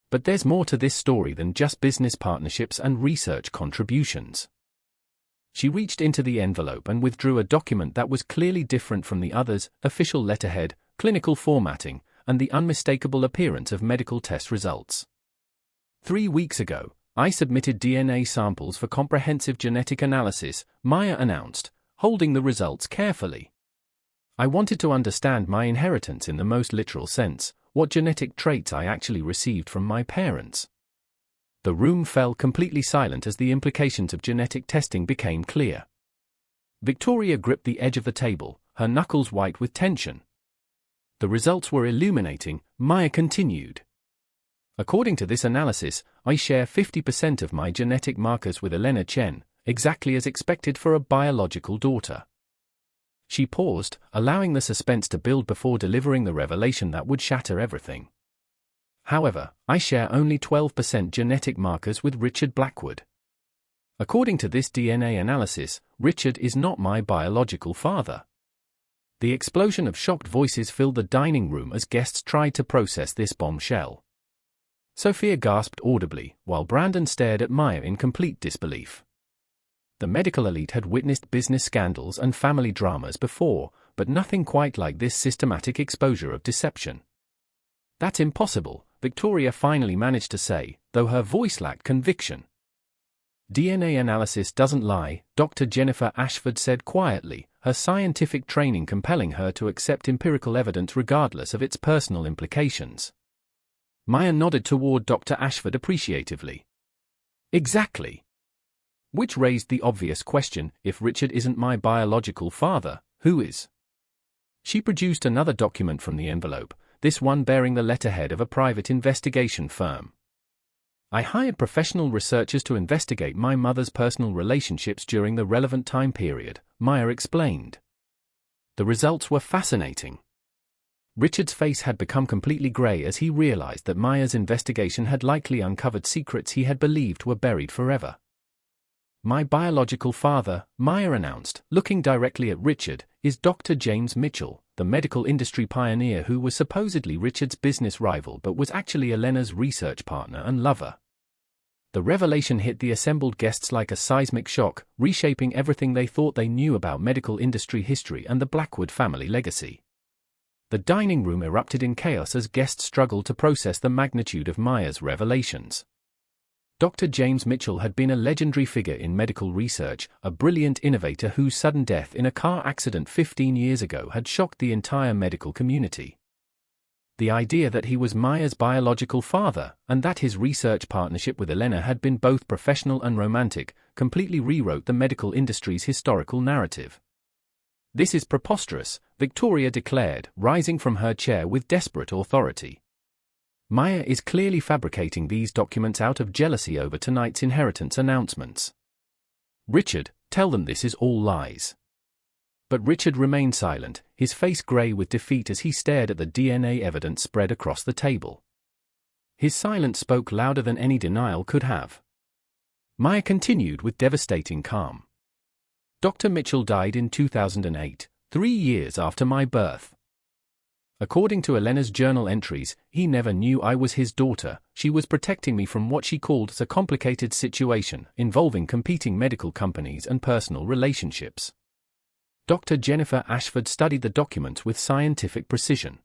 "But there's more to this story than just business partnerships and research contributions." She reached into the envelope and withdrew a document that was clearly different from the others: official letterhead, clinical formatting, and the unmistakable appearance of medical test results. "3 weeks ago, I submitted DNA samples for comprehensive genetic analysis," Maya announced, holding the results carefully. "I wanted to understand my inheritance in the most literal sense, what genetic traits I actually received from my parents." The room fell completely silent as the implications of genetic testing became clear. Victoria gripped the edge of the table, her knuckles white with tension. "The results were illuminating," Maya continued. "According to this analysis, I share 50% of my genetic markers with Elena Chen, exactly as expected for a biological daughter." She paused, allowing the suspense to build before delivering the revelation that would shatter everything. "However, I share only 12% genetic markers with Richard Blackwood. According to this DNA analysis, Richard is not my biological father." The explosion of shocked voices filled the dining room as guests tried to process this bombshell. Sophia gasped audibly, while Brandon stared at Maya in complete disbelief. The medical elite had witnessed business scandals and family dramas before, but nothing quite like this systematic exposure of deception. "That's impossible," Victoria finally managed to say, though her voice lacked conviction. "DNA analysis doesn't lie," Dr. Jennifer Ashford said quietly, her scientific training compelling her to accept empirical evidence regardless of its personal implications. Maya nodded toward Dr. Ashford appreciatively. "Exactly. Which raised the obvious question, if Richard isn't my biological father, who is?" She produced another document from the envelope, this one bearing the letterhead of a private investigation firm. I hired professional researchers to investigate my mother's personal relationships during the relevant time period, Maya explained. The results were fascinating. Richard's face had become completely grey as he realized that Maya's investigation had likely uncovered secrets he had believed were buried forever. My biological father, Maya announced, looking directly at Richard, is Dr. James Mitchell, the medical industry pioneer who was supposedly Richard's business rival but was actually Elena's research partner and lover. The revelation hit the assembled guests like a seismic shock, reshaping everything they thought they knew about medical industry history and the Blackwood family legacy. The dining room erupted in chaos as guests struggled to process the magnitude of Maya's revelations. Dr. James Mitchell had been a legendary figure in medical research, a brilliant innovator whose sudden death in a car accident 15 years ago had shocked the entire medical community. The idea that he was Maya's biological father, and that his research partnership with Elena had been both professional and romantic, completely rewrote the medical industry's historical narrative. "This is preposterous," Victoria declared, rising from her chair with desperate authority. "Maya is clearly fabricating these documents out of jealousy over tonight's inheritance announcements. Richard, tell them this is all lies." But Richard remained silent, his face grey with defeat as he stared at the DNA evidence spread across the table. His silence spoke louder than any denial could have. Maya continued with devastating calm. "Dr. Mitchell died in 2008, 3 years after my birth. According to Elena's journal entries, he never knew I was his daughter. She was protecting me from what she called a complicated situation involving competing medical companies and personal relationships." Dr. Jennifer Ashford studied the documents with scientific precision.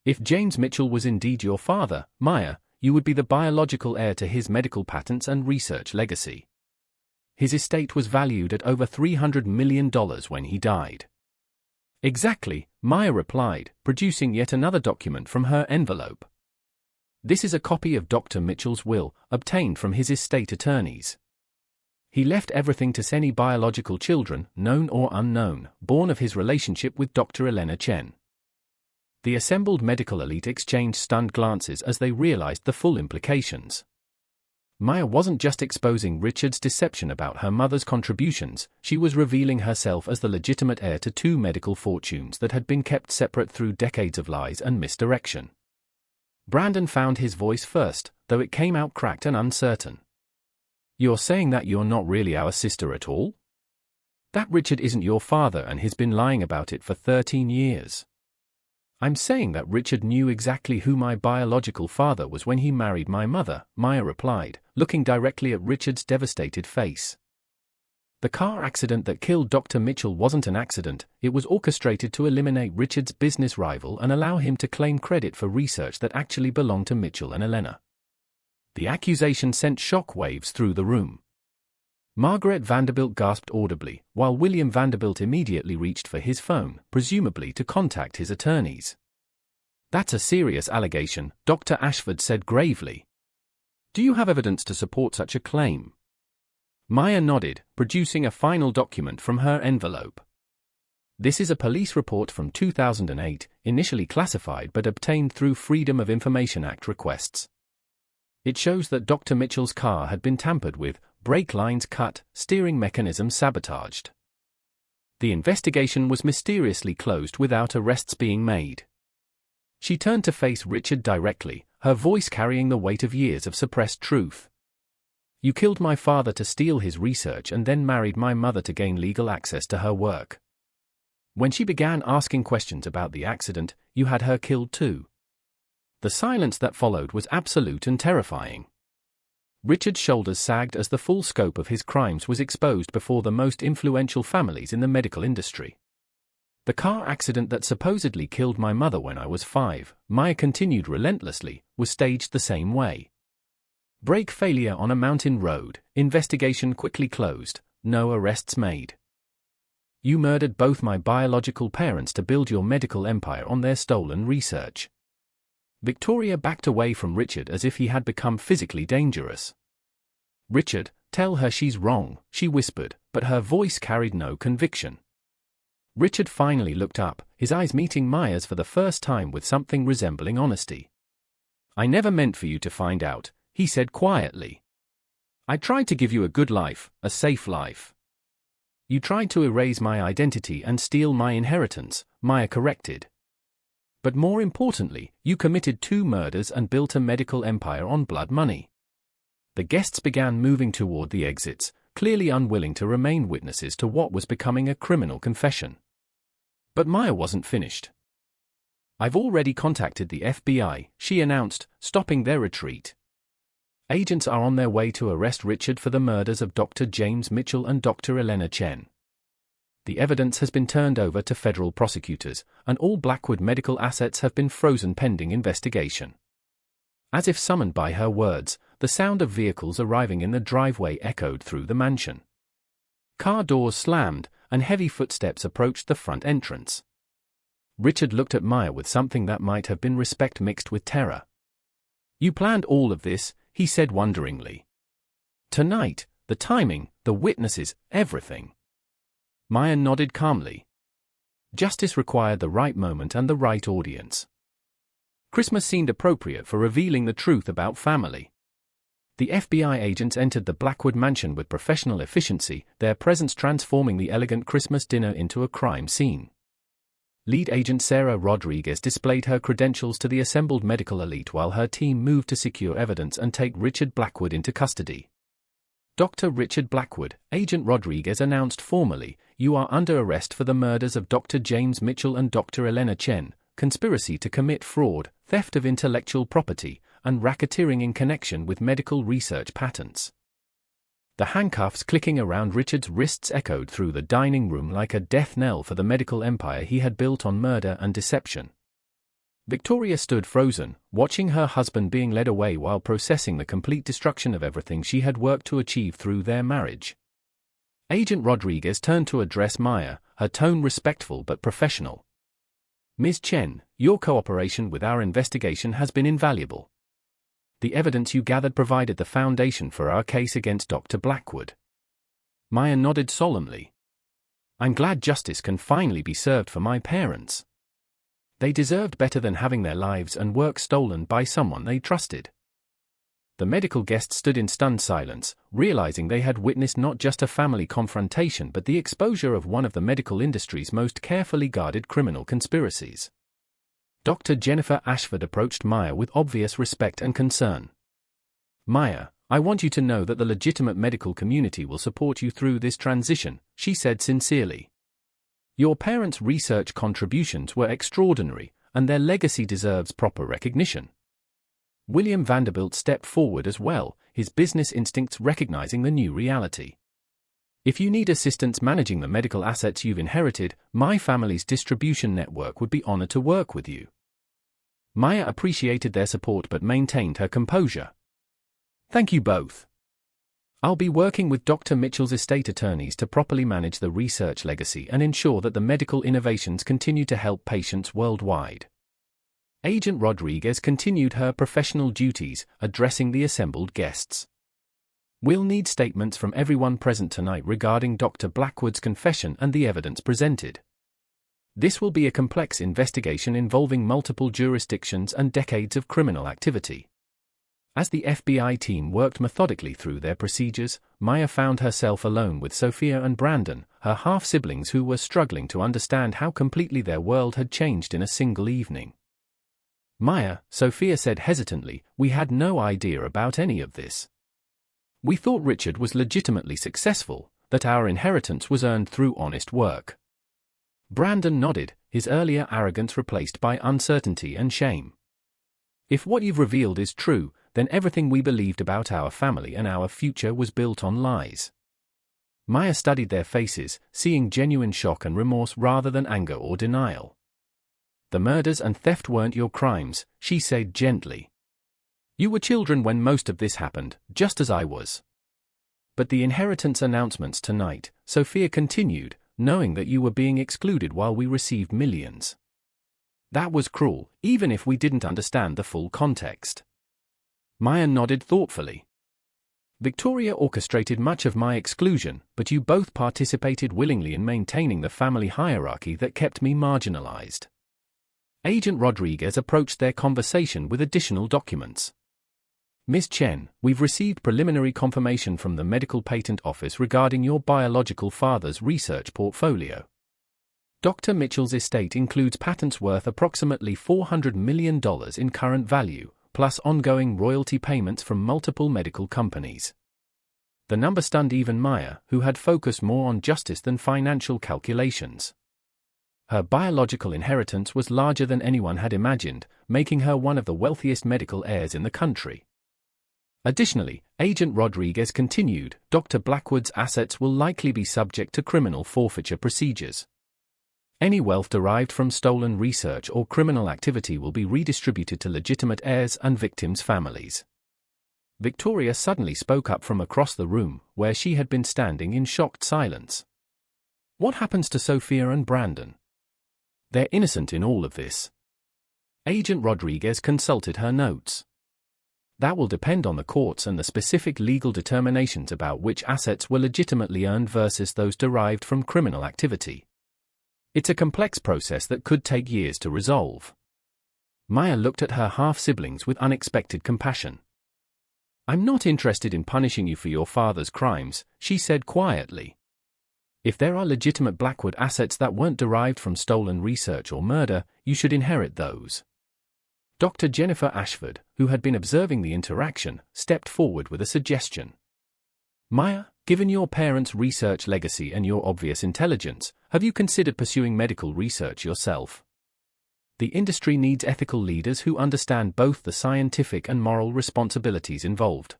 "If James Mitchell was indeed your father, Maya, you would be the biological heir to his medical patents and research legacy. His estate was valued at over $300 million when he died." "Exactly," Maya replied, producing yet another document from her envelope. "This is a copy of Dr. Mitchell's will, obtained from his estate attorneys. He left everything to any biological children, known or unknown, born of his relationship with Dr. Elena Chen." The assembled medical elite exchanged stunned glances as they realized the full implications. Maya wasn't just exposing Richard's deception about her mother's contributions, she was revealing herself as the legitimate heir to 2 medical fortunes that had been kept separate through decades of lies and misdirection. Brandon found his voice first, though it came out cracked and uncertain. "You're saying that you're not really our sister at all? That Richard isn't your father and he's been lying about it for 13 years. "I'm saying that Richard knew exactly who my biological father was when he married my mother," Maya replied, looking directly at Richard's devastated face. "The car accident that killed Dr. Mitchell wasn't an accident, it was orchestrated to eliminate Richard's business rival and allow him to claim credit for research that actually belonged to Mitchell and Elena." The accusation sent shock waves through the room. Margaret Vanderbilt gasped audibly, while William Vanderbilt immediately reached for his phone, presumably to contact his attorneys. "That's a serious allegation," Dr. Ashford said gravely. "Do you have evidence to support such a claim?" Maya nodded, producing a final document from her envelope. "This is a police report from 2008, initially classified but obtained through Freedom of Information Act requests. It shows that Dr. Mitchell's car had been tampered with, brake lines cut, steering mechanism sabotaged. The investigation was mysteriously closed without arrests being made." She turned to face Richard directly, her voice carrying the weight of years of suppressed truth. "You killed my father to steal his research and then married my mother to gain legal access to her work. When she began asking questions about the accident, you had her killed too." The silence that followed was absolute and terrifying. Richard's shoulders sagged as the full scope of his crimes was exposed before the most influential families in the medical industry. "The car accident that supposedly killed my mother when I was 5, Maya continued relentlessly, was staged the same way. Brake failure on a mountain road, investigation quickly closed, no arrests made. You murdered both my biological parents to build your medical empire on their stolen research." Victoria backed away from Richard as if he had become physically dangerous. "Richard, tell her she's wrong," she whispered, but her voice carried no conviction. Richard finally looked up, his eyes meeting Maya's for the first time with something resembling honesty. "I never meant for you to find out," he said quietly. I tried to give you a good life, a safe life. You tried to erase my identity and steal my inheritance, Maya corrected. But more importantly, you committed 2 murders and built a medical empire on blood money. The guests began moving toward the exits, clearly unwilling to remain witnesses to what was becoming a criminal confession. But Maya wasn't finished. I've already contacted the FBI, she announced, stopping their retreat. Agents are on their way to arrest Richard for the murders of Dr. James Mitchell and Dr. Elena Chen. The evidence has been turned over to federal prosecutors, and all Blackwood medical assets have been frozen pending investigation. As if summoned by her words, the sound of vehicles arriving in the driveway echoed through the mansion. Car doors slammed, and heavy footsteps approached the front entrance. Richard looked at Maya with something that might have been respect mixed with terror. You planned all of this, he said wonderingly. Tonight, the timing, the witnesses, everything. Maya nodded calmly. Justice required the right moment and the right audience. Christmas seemed appropriate for revealing the truth about family. The FBI agents entered the Blackwood mansion with professional efficiency, their presence transforming the elegant Christmas dinner into a crime scene. Lead agent Sarah Rodriguez displayed her credentials to the assembled medical elite while her team moved to secure evidence and take Richard Blackwood into custody. Dr. Richard Blackwood, Agent Rodriguez announced formally, you are under arrest for the murders of Dr. James Mitchell and Dr. Elena Chen, conspiracy to commit fraud, theft of intellectual property, and racketeering in connection with medical research patents. The handcuffs clicking around Richard's wrists echoed through the dining room like a death knell for the medical empire he had built on murder and deception. Victoria stood frozen, watching her husband being led away while processing the complete destruction of everything she had worked to achieve through their marriage. Agent Rodriguez turned to address Maya, her tone respectful but professional. Ms. Chen, your cooperation with our investigation has been invaluable. The evidence you gathered provided the foundation for our case against Dr. Blackwood. Maya nodded solemnly. I'm glad justice can finally be served for my parents. They deserved better than having their lives and work stolen by someone they trusted. The medical guests stood in stunned silence, realizing they had witnessed not just a family confrontation but the exposure of one of the medical industry's most carefully guarded criminal conspiracies. Dr. Jennifer Ashford approached Maya with obvious respect and concern. Maya, I want you to know that the legitimate medical community will support you through this transition, she said sincerely. Your parents' research contributions were extraordinary, and their legacy deserves proper recognition. William Vanderbilt stepped forward as well, his business instincts recognizing the new reality. If you need assistance managing the medical assets you've inherited, my family's distribution network would be honored to work with you. Maya appreciated their support but maintained her composure. Thank you both. I'll be working with Dr. Mitchell's estate attorneys to properly manage the research legacy and ensure that the medical innovations continue to help patients worldwide. Agent Rodriguez continued her professional duties, addressing the assembled guests. We'll need statements from everyone present tonight regarding Dr. Blackwood's confession and the evidence presented. This will be a complex investigation involving multiple jurisdictions and decades of criminal activity. As the FBI team worked methodically through their procedures, Maya found herself alone with Sophia and Brandon, her half-siblings who were struggling to understand how completely their world had changed in a single evening. Maya, Sophia said hesitantly, we had no idea about any of this. We thought Richard was legitimately successful, that our inheritance was earned through honest work. Brandon nodded, his earlier arrogance replaced by uncertainty and shame. If what you've revealed is true, then everything we believed about our family and our future was built on lies. Maya studied their faces, seeing genuine shock and remorse rather than anger or denial. The murders and theft weren't your crimes, she said gently. You were children when most of this happened, just as I was. But the inheritance announcements tonight, Sophia continued, knowing that you were being excluded while we received millions. That was cruel, even if we didn't understand the full context. Maya nodded thoughtfully. Victoria orchestrated much of my exclusion, but you both participated willingly in maintaining the family hierarchy that kept me marginalized. Agent Rodriguez approached their conversation with additional documents. Miss Chen, we've received preliminary confirmation from the Medical Patent Office regarding your biological father's research portfolio. Dr. Mitchell's estate includes patents worth approximately $400 million in current value, plus ongoing royalty payments from multiple medical companies. The number stunned even Maya, who had focused more on justice than financial calculations. Her biological inheritance was larger than anyone had imagined, making her one of the wealthiest medical heirs in the country. Additionally, Agent Rodriguez continued, Dr. Blackwood's assets will likely be subject to criminal forfeiture procedures. Any wealth derived from stolen research or criminal activity will be redistributed to legitimate heirs and victims' families. Victoria suddenly spoke up from across the room, where she had been standing in shocked silence. What happens to Sophia and Brandon? They're innocent in all of this. Agent Rodriguez consulted her notes. That will depend on the courts and the specific legal determinations about which assets were legitimately earned versus those derived from criminal activity. It's a complex process that could take years to resolve. Maya looked at her half-siblings with unexpected compassion. I'm not interested in punishing you for your father's crimes, she said quietly. If there are legitimate Blackwood assets that weren't derived from stolen research or murder, you should inherit those. Dr. Jennifer Ashford, who had been observing the interaction, stepped forward with a suggestion. Maya, given your parents' research legacy and your obvious intelligence, have you considered pursuing medical research yourself? The industry needs ethical leaders who understand both the scientific and moral responsibilities involved.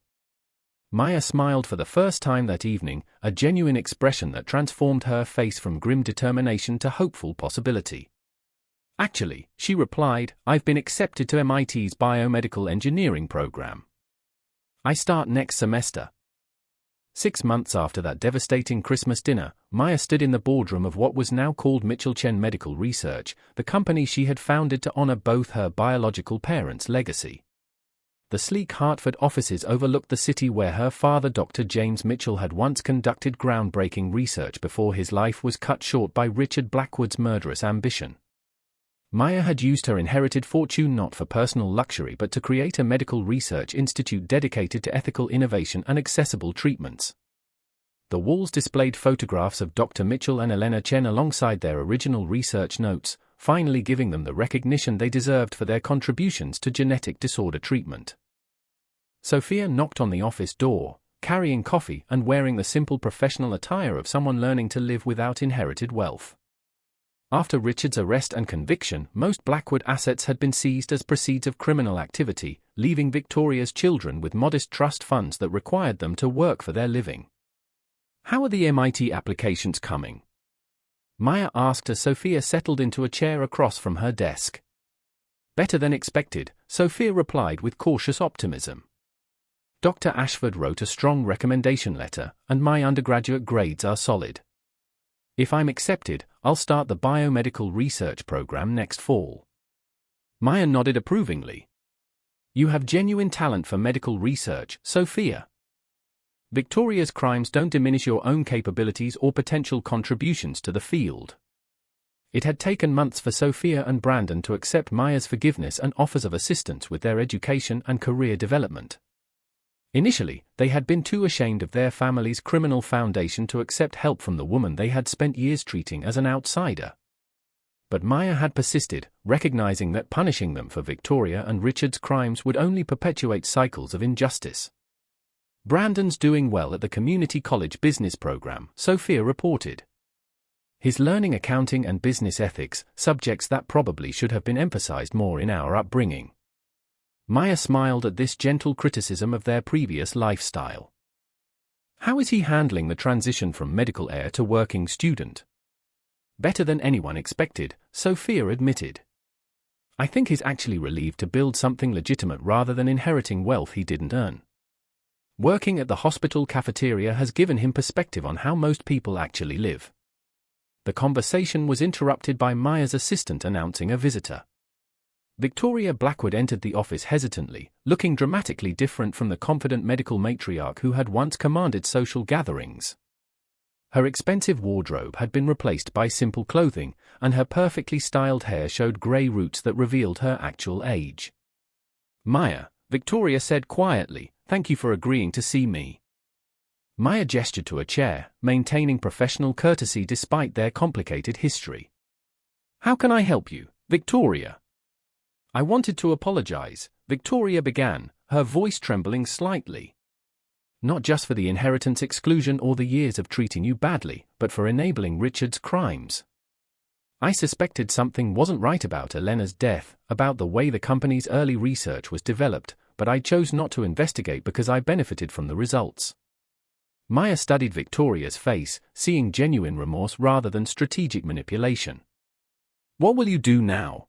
Maya smiled for the first time that evening, a genuine expression that transformed her face from grim determination to hopeful possibility. Actually, she replied, I've been accepted to MIT's biomedical engineering program. I start next semester. 6 months after that devastating Christmas dinner, Maya stood in the boardroom of what was now called Mitchell Chen Medical Research, the company she had founded to honor both her biological parents' legacy. The sleek Hartford offices overlooked the city where her father Dr. James Mitchell had once conducted groundbreaking research before his life was cut short by Richard Blackwood's murderous ambition. Maya had used her inherited fortune not for personal luxury but to create a medical research institute dedicated to ethical innovation and accessible treatments. The walls displayed photographs of Dr. Mitchell and Elena Chen alongside their original research notes, finally giving them the recognition they deserved for their contributions to genetic disorder treatment. Sophia knocked on the office door, carrying coffee and wearing the simple professional attire of someone learning to live without inherited wealth. After Richard's arrest and conviction, most Blackwood assets had been seized as proceeds of criminal activity, leaving Victoria's children with modest trust funds that required them to work for their living. How are the MIT applications coming? Maya asked as Sophia settled into a chair across from her desk. Better than expected, Sophia replied with cautious optimism. Dr. Ashford wrote a strong recommendation letter, and my undergraduate grades are solid. If I'm accepted, I'll start the biomedical research program next fall. Maya nodded approvingly. You have genuine talent for medical research, Sophia. Victoria's crimes don't diminish your own capabilities or potential contributions to the field. It had taken months for Sophia and Brandon to accept Maya's forgiveness and offers of assistance with their education and career development. Initially, they had been too ashamed of their family's criminal foundation to accept help from the woman they had spent years treating as an outsider. But Maya had persisted, recognizing that punishing them for Victoria and Richard's crimes would only perpetuate cycles of injustice. Brandon's doing well at the community college business program, Sophia reported. He's learning accounting and business ethics, subjects that probably should have been emphasized more in our upbringing. Maya smiled at this gentle criticism of their previous lifestyle. How is he handling the transition from medical heir to working student? Better than anyone expected, Sophia admitted. I think he's actually relieved to build something legitimate rather than inheriting wealth he didn't earn. Working at the hospital cafeteria has given him perspective on how most people actually live. The conversation was interrupted by Maya's assistant announcing a visitor. Victoria Blackwood entered the office hesitantly, looking dramatically different from the confident medical matriarch who had once commanded social gatherings. Her expensive wardrobe had been replaced by simple clothing, and her perfectly styled hair showed grey roots that revealed her actual age. Maya, Victoria said quietly, "Thank you for agreeing to see me." Maya gestured to a chair, maintaining professional courtesy despite their complicated history. "How can I help you, Victoria?" "I wanted to apologize," Victoria began, her voice trembling slightly. "Not just for the inheritance exclusion or the years of treating you badly, but for enabling Richard's crimes. I suspected something wasn't right about Elena's death, about the way the company's early research was developed, but I chose not to investigate because I benefited from the results." Maya studied Victoria's face, seeing genuine remorse rather than strategic manipulation. "What will you do now?"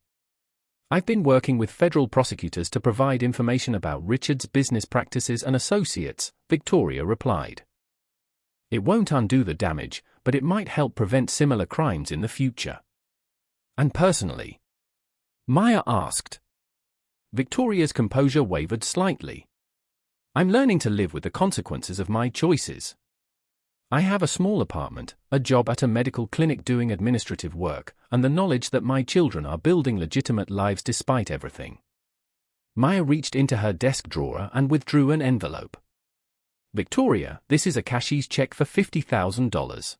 "I've been working with federal prosecutors to provide information about Richard's business practices and associates," Victoria replied. "It won't undo the damage, but it might help prevent similar crimes in the future." "And personally?" Maya asked. Victoria's composure wavered slightly. "I'm learning to live with the consequences of my choices. I have a small apartment, a job at a medical clinic doing administrative work, and the knowledge that my children are building legitimate lives despite everything." Maya reached into her desk drawer and withdrew an envelope. "Victoria, this is a cashier's check for $50,000.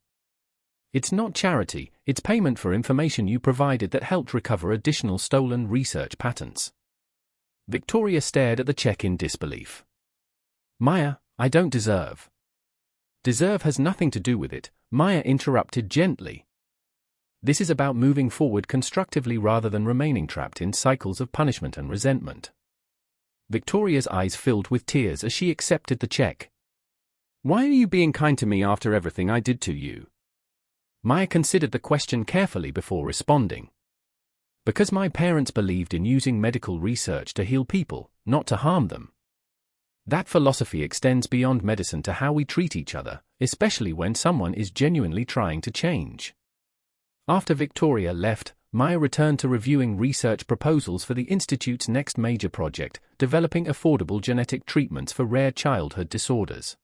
It's not charity, it's payment for information you provided that helped recover additional stolen research patents." Victoria stared at the check in disbelief. "Maya, I don't deserve." "Deserve has nothing to do with it," Maya interrupted gently. "This is about moving forward constructively rather than remaining trapped in cycles of punishment and resentment." Victoria's eyes filled with tears as she accepted the check. "Why are you being kind to me after everything I did to you?" Maya considered the question carefully before responding. "Because my parents believed in using medical research to heal people, not to harm them. That philosophy extends beyond medicine to how we treat each other, especially when someone is genuinely trying to change." After Victoria left, Maya returned to reviewing research proposals for the Institute's next major project, developing affordable genetic treatments for rare childhood disorders.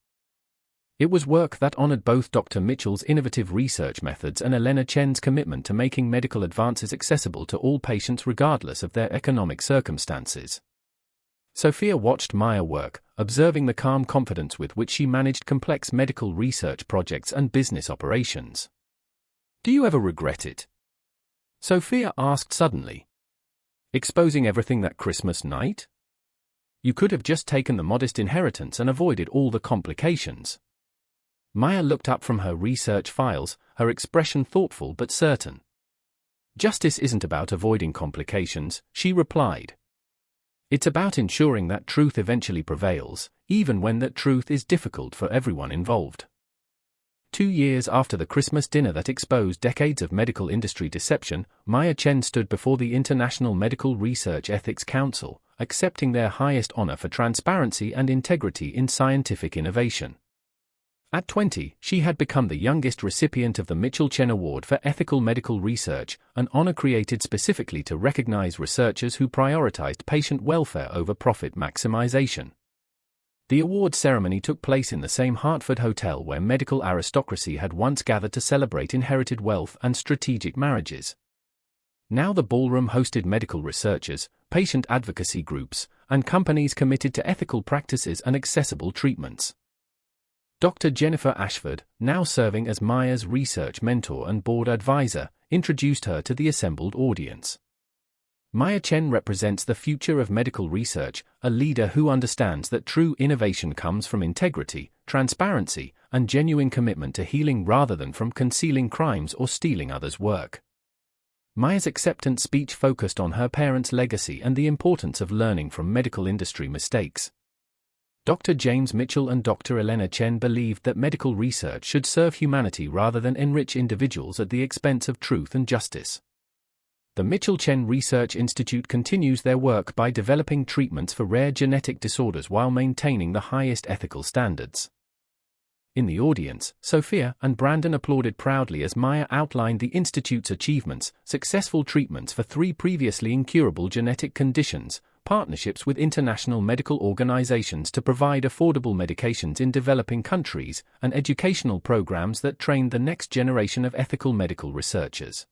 It was work that honored both Dr. Mitchell's innovative research methods and Elena Chen's commitment to making medical advances accessible to all patients regardless of their economic circumstances. Sophia watched Maya work, observing the calm confidence with which she managed complex medical research projects and business operations. "Do you ever regret it?" Sophia asked suddenly. "Exposing everything that Christmas night? You could have just taken the modest inheritance and avoided all the complications." Maya looked up from her research files, her expression thoughtful but certain. "Justice isn't about avoiding complications," she replied. "It's about ensuring that truth eventually prevails, even when that truth is difficult for everyone involved." 2 years after the Christmas dinner that exposed decades of medical industry deception, Maya Chen stood before the International Medical Research Ethics Council, accepting their highest honor for transparency and integrity in scientific innovation. At 20, she had become the youngest recipient of the Mitchell-Chen Award for Ethical Medical Research, an honor created specifically to recognize researchers who prioritized patient welfare over profit maximization. The award ceremony took place in the same Hartford hotel where medical aristocracy had once gathered to celebrate inherited wealth and strategic marriages. Now the ballroom hosted medical researchers, patient advocacy groups, and companies committed to ethical practices and accessible treatments. Dr. Jennifer Ashford, now serving as Maya's research mentor and board advisor, introduced her to the assembled audience. Maya Chen represents the future of medical research, a leader who understands that true innovation comes from integrity, transparency, and genuine commitment to healing rather than from concealing crimes or stealing others' work. Maya's acceptance speech focused on her parents' legacy and the importance of learning from medical industry mistakes. Dr. James Mitchell and Dr. Elena Chen believed that medical research should serve humanity rather than enrich individuals at the expense of truth and justice. The Mitchell-Chen Research Institute continues their work by developing treatments for rare genetic disorders while maintaining the highest ethical standards. In the audience, Sophia and Brandon applauded proudly as Maya outlined the Institute's achievements, successful treatments for 3 previously incurable genetic conditions, partnerships with international medical organizations to provide affordable medications in developing countries, and educational programs that train the next generation of ethical medical researchers.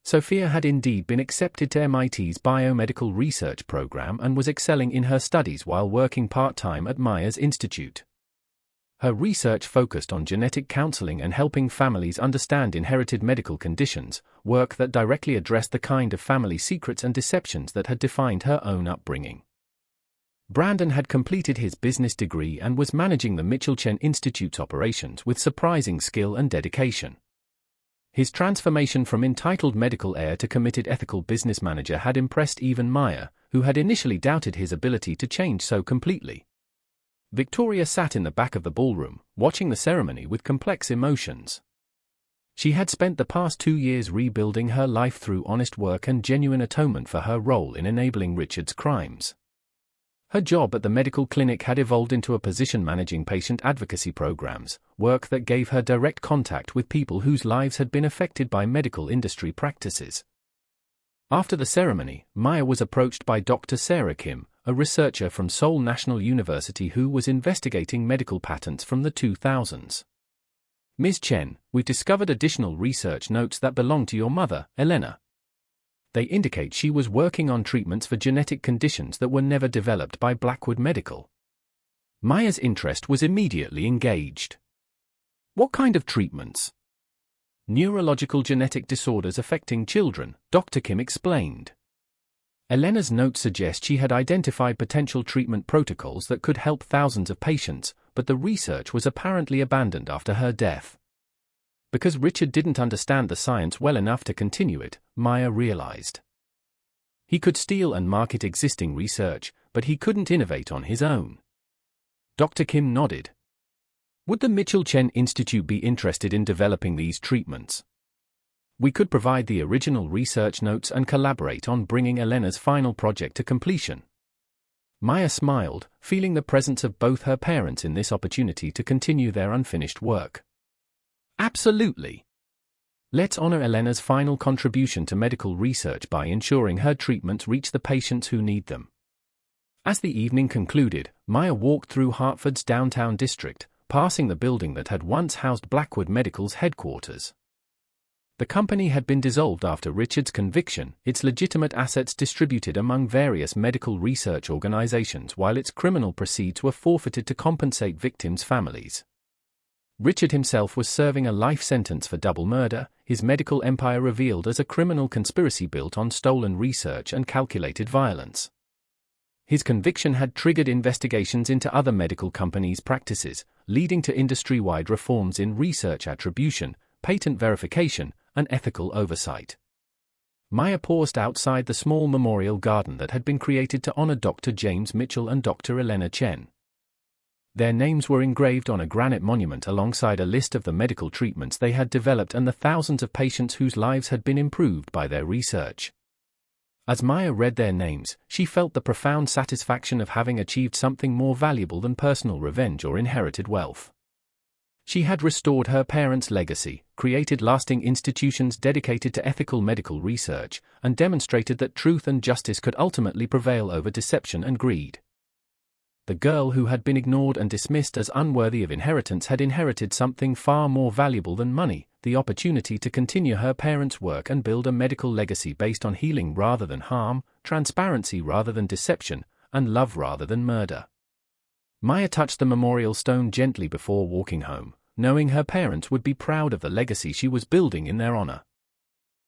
Sophia had indeed been accepted to MIT's biomedical research program and was excelling in her studies while working part-time at Maya's institute. Her research focused on genetic counseling and helping families understand inherited medical conditions, work that directly addressed the kind of family secrets and deceptions that had defined her own upbringing. Brandon had completed his business degree and was managing the Mitchell-Chen Institute's operations with surprising skill and dedication. His transformation from entitled medical heir to committed ethical business manager had impressed even Maya, who had initially doubted his ability to change so completely. Victoria sat in the back of the ballroom, watching the ceremony with complex emotions. She had spent the past 2 years rebuilding her life through honest work and genuine atonement for her role in enabling Richard's crimes. Her job at the medical clinic had evolved into a position managing patient advocacy programs, work that gave her direct contact with people whose lives had been affected by medical industry practices. After the ceremony, Maya was approached by Dr. Sarah Kim, a researcher from Seoul National University who was investigating medical patents from the 2000s. Ms. Chen, we've discovered additional research notes that belong to your mother, Elena. They indicate she was working on treatments for genetic conditions that were never developed by Blackwood Medical. Maya's interest was immediately engaged. What kind of treatments? Neurological genetic disorders affecting children, Dr. Kim explained. Elena's notes suggest she had identified potential treatment protocols that could help thousands of patients, but the research was apparently abandoned after her death. Because Richard didn't understand the science well enough to continue it, Maya realized. He could steal and market existing research, but he couldn't innovate on his own. Dr. Kim nodded. Would the Mitchell-Chen Institute be interested in developing these treatments? We could provide the original research notes and collaborate on bringing Elena's final project to completion. Maya smiled, feeling the presence of both her parents in this opportunity to continue their unfinished work. Absolutely. Let's honor Elena's final contribution to medical research by ensuring her treatments reach the patients who need them. As the evening concluded, Maya walked through Hartford's downtown district, passing the building that had once housed Blackwood Medical's headquarters. The company had been dissolved after Richard's conviction, its legitimate assets distributed among various medical research organizations while its criminal proceeds were forfeited to compensate victims' families. Richard himself was serving a life sentence for double murder, his medical empire revealed as a criminal conspiracy built on stolen research and calculated violence. His conviction had triggered investigations into other medical companies' practices, leading to industry-wide reforms in research attribution, patent verification, and ethical oversight. Maya paused outside the small memorial garden that had been created to honor Dr. James Mitchell and Dr. Elena Chen. Their names were engraved on a granite monument alongside a list of the medical treatments they had developed and the thousands of patients whose lives had been improved by their research. As Maya read their names, she felt the profound satisfaction of having achieved something more valuable than personal revenge or inherited wealth. She had restored her parents' legacy, created lasting institutions dedicated to ethical medical research, and demonstrated that truth and justice could ultimately prevail over deception and greed. The girl who had been ignored and dismissed as unworthy of inheritance had inherited something far more valuable than money, the opportunity to continue her parents' work and build a medical legacy based on healing rather than harm, transparency rather than deception, and love rather than murder. Maya touched the memorial stone gently before walking home, knowing her parents would be proud of the legacy she was building in their honor.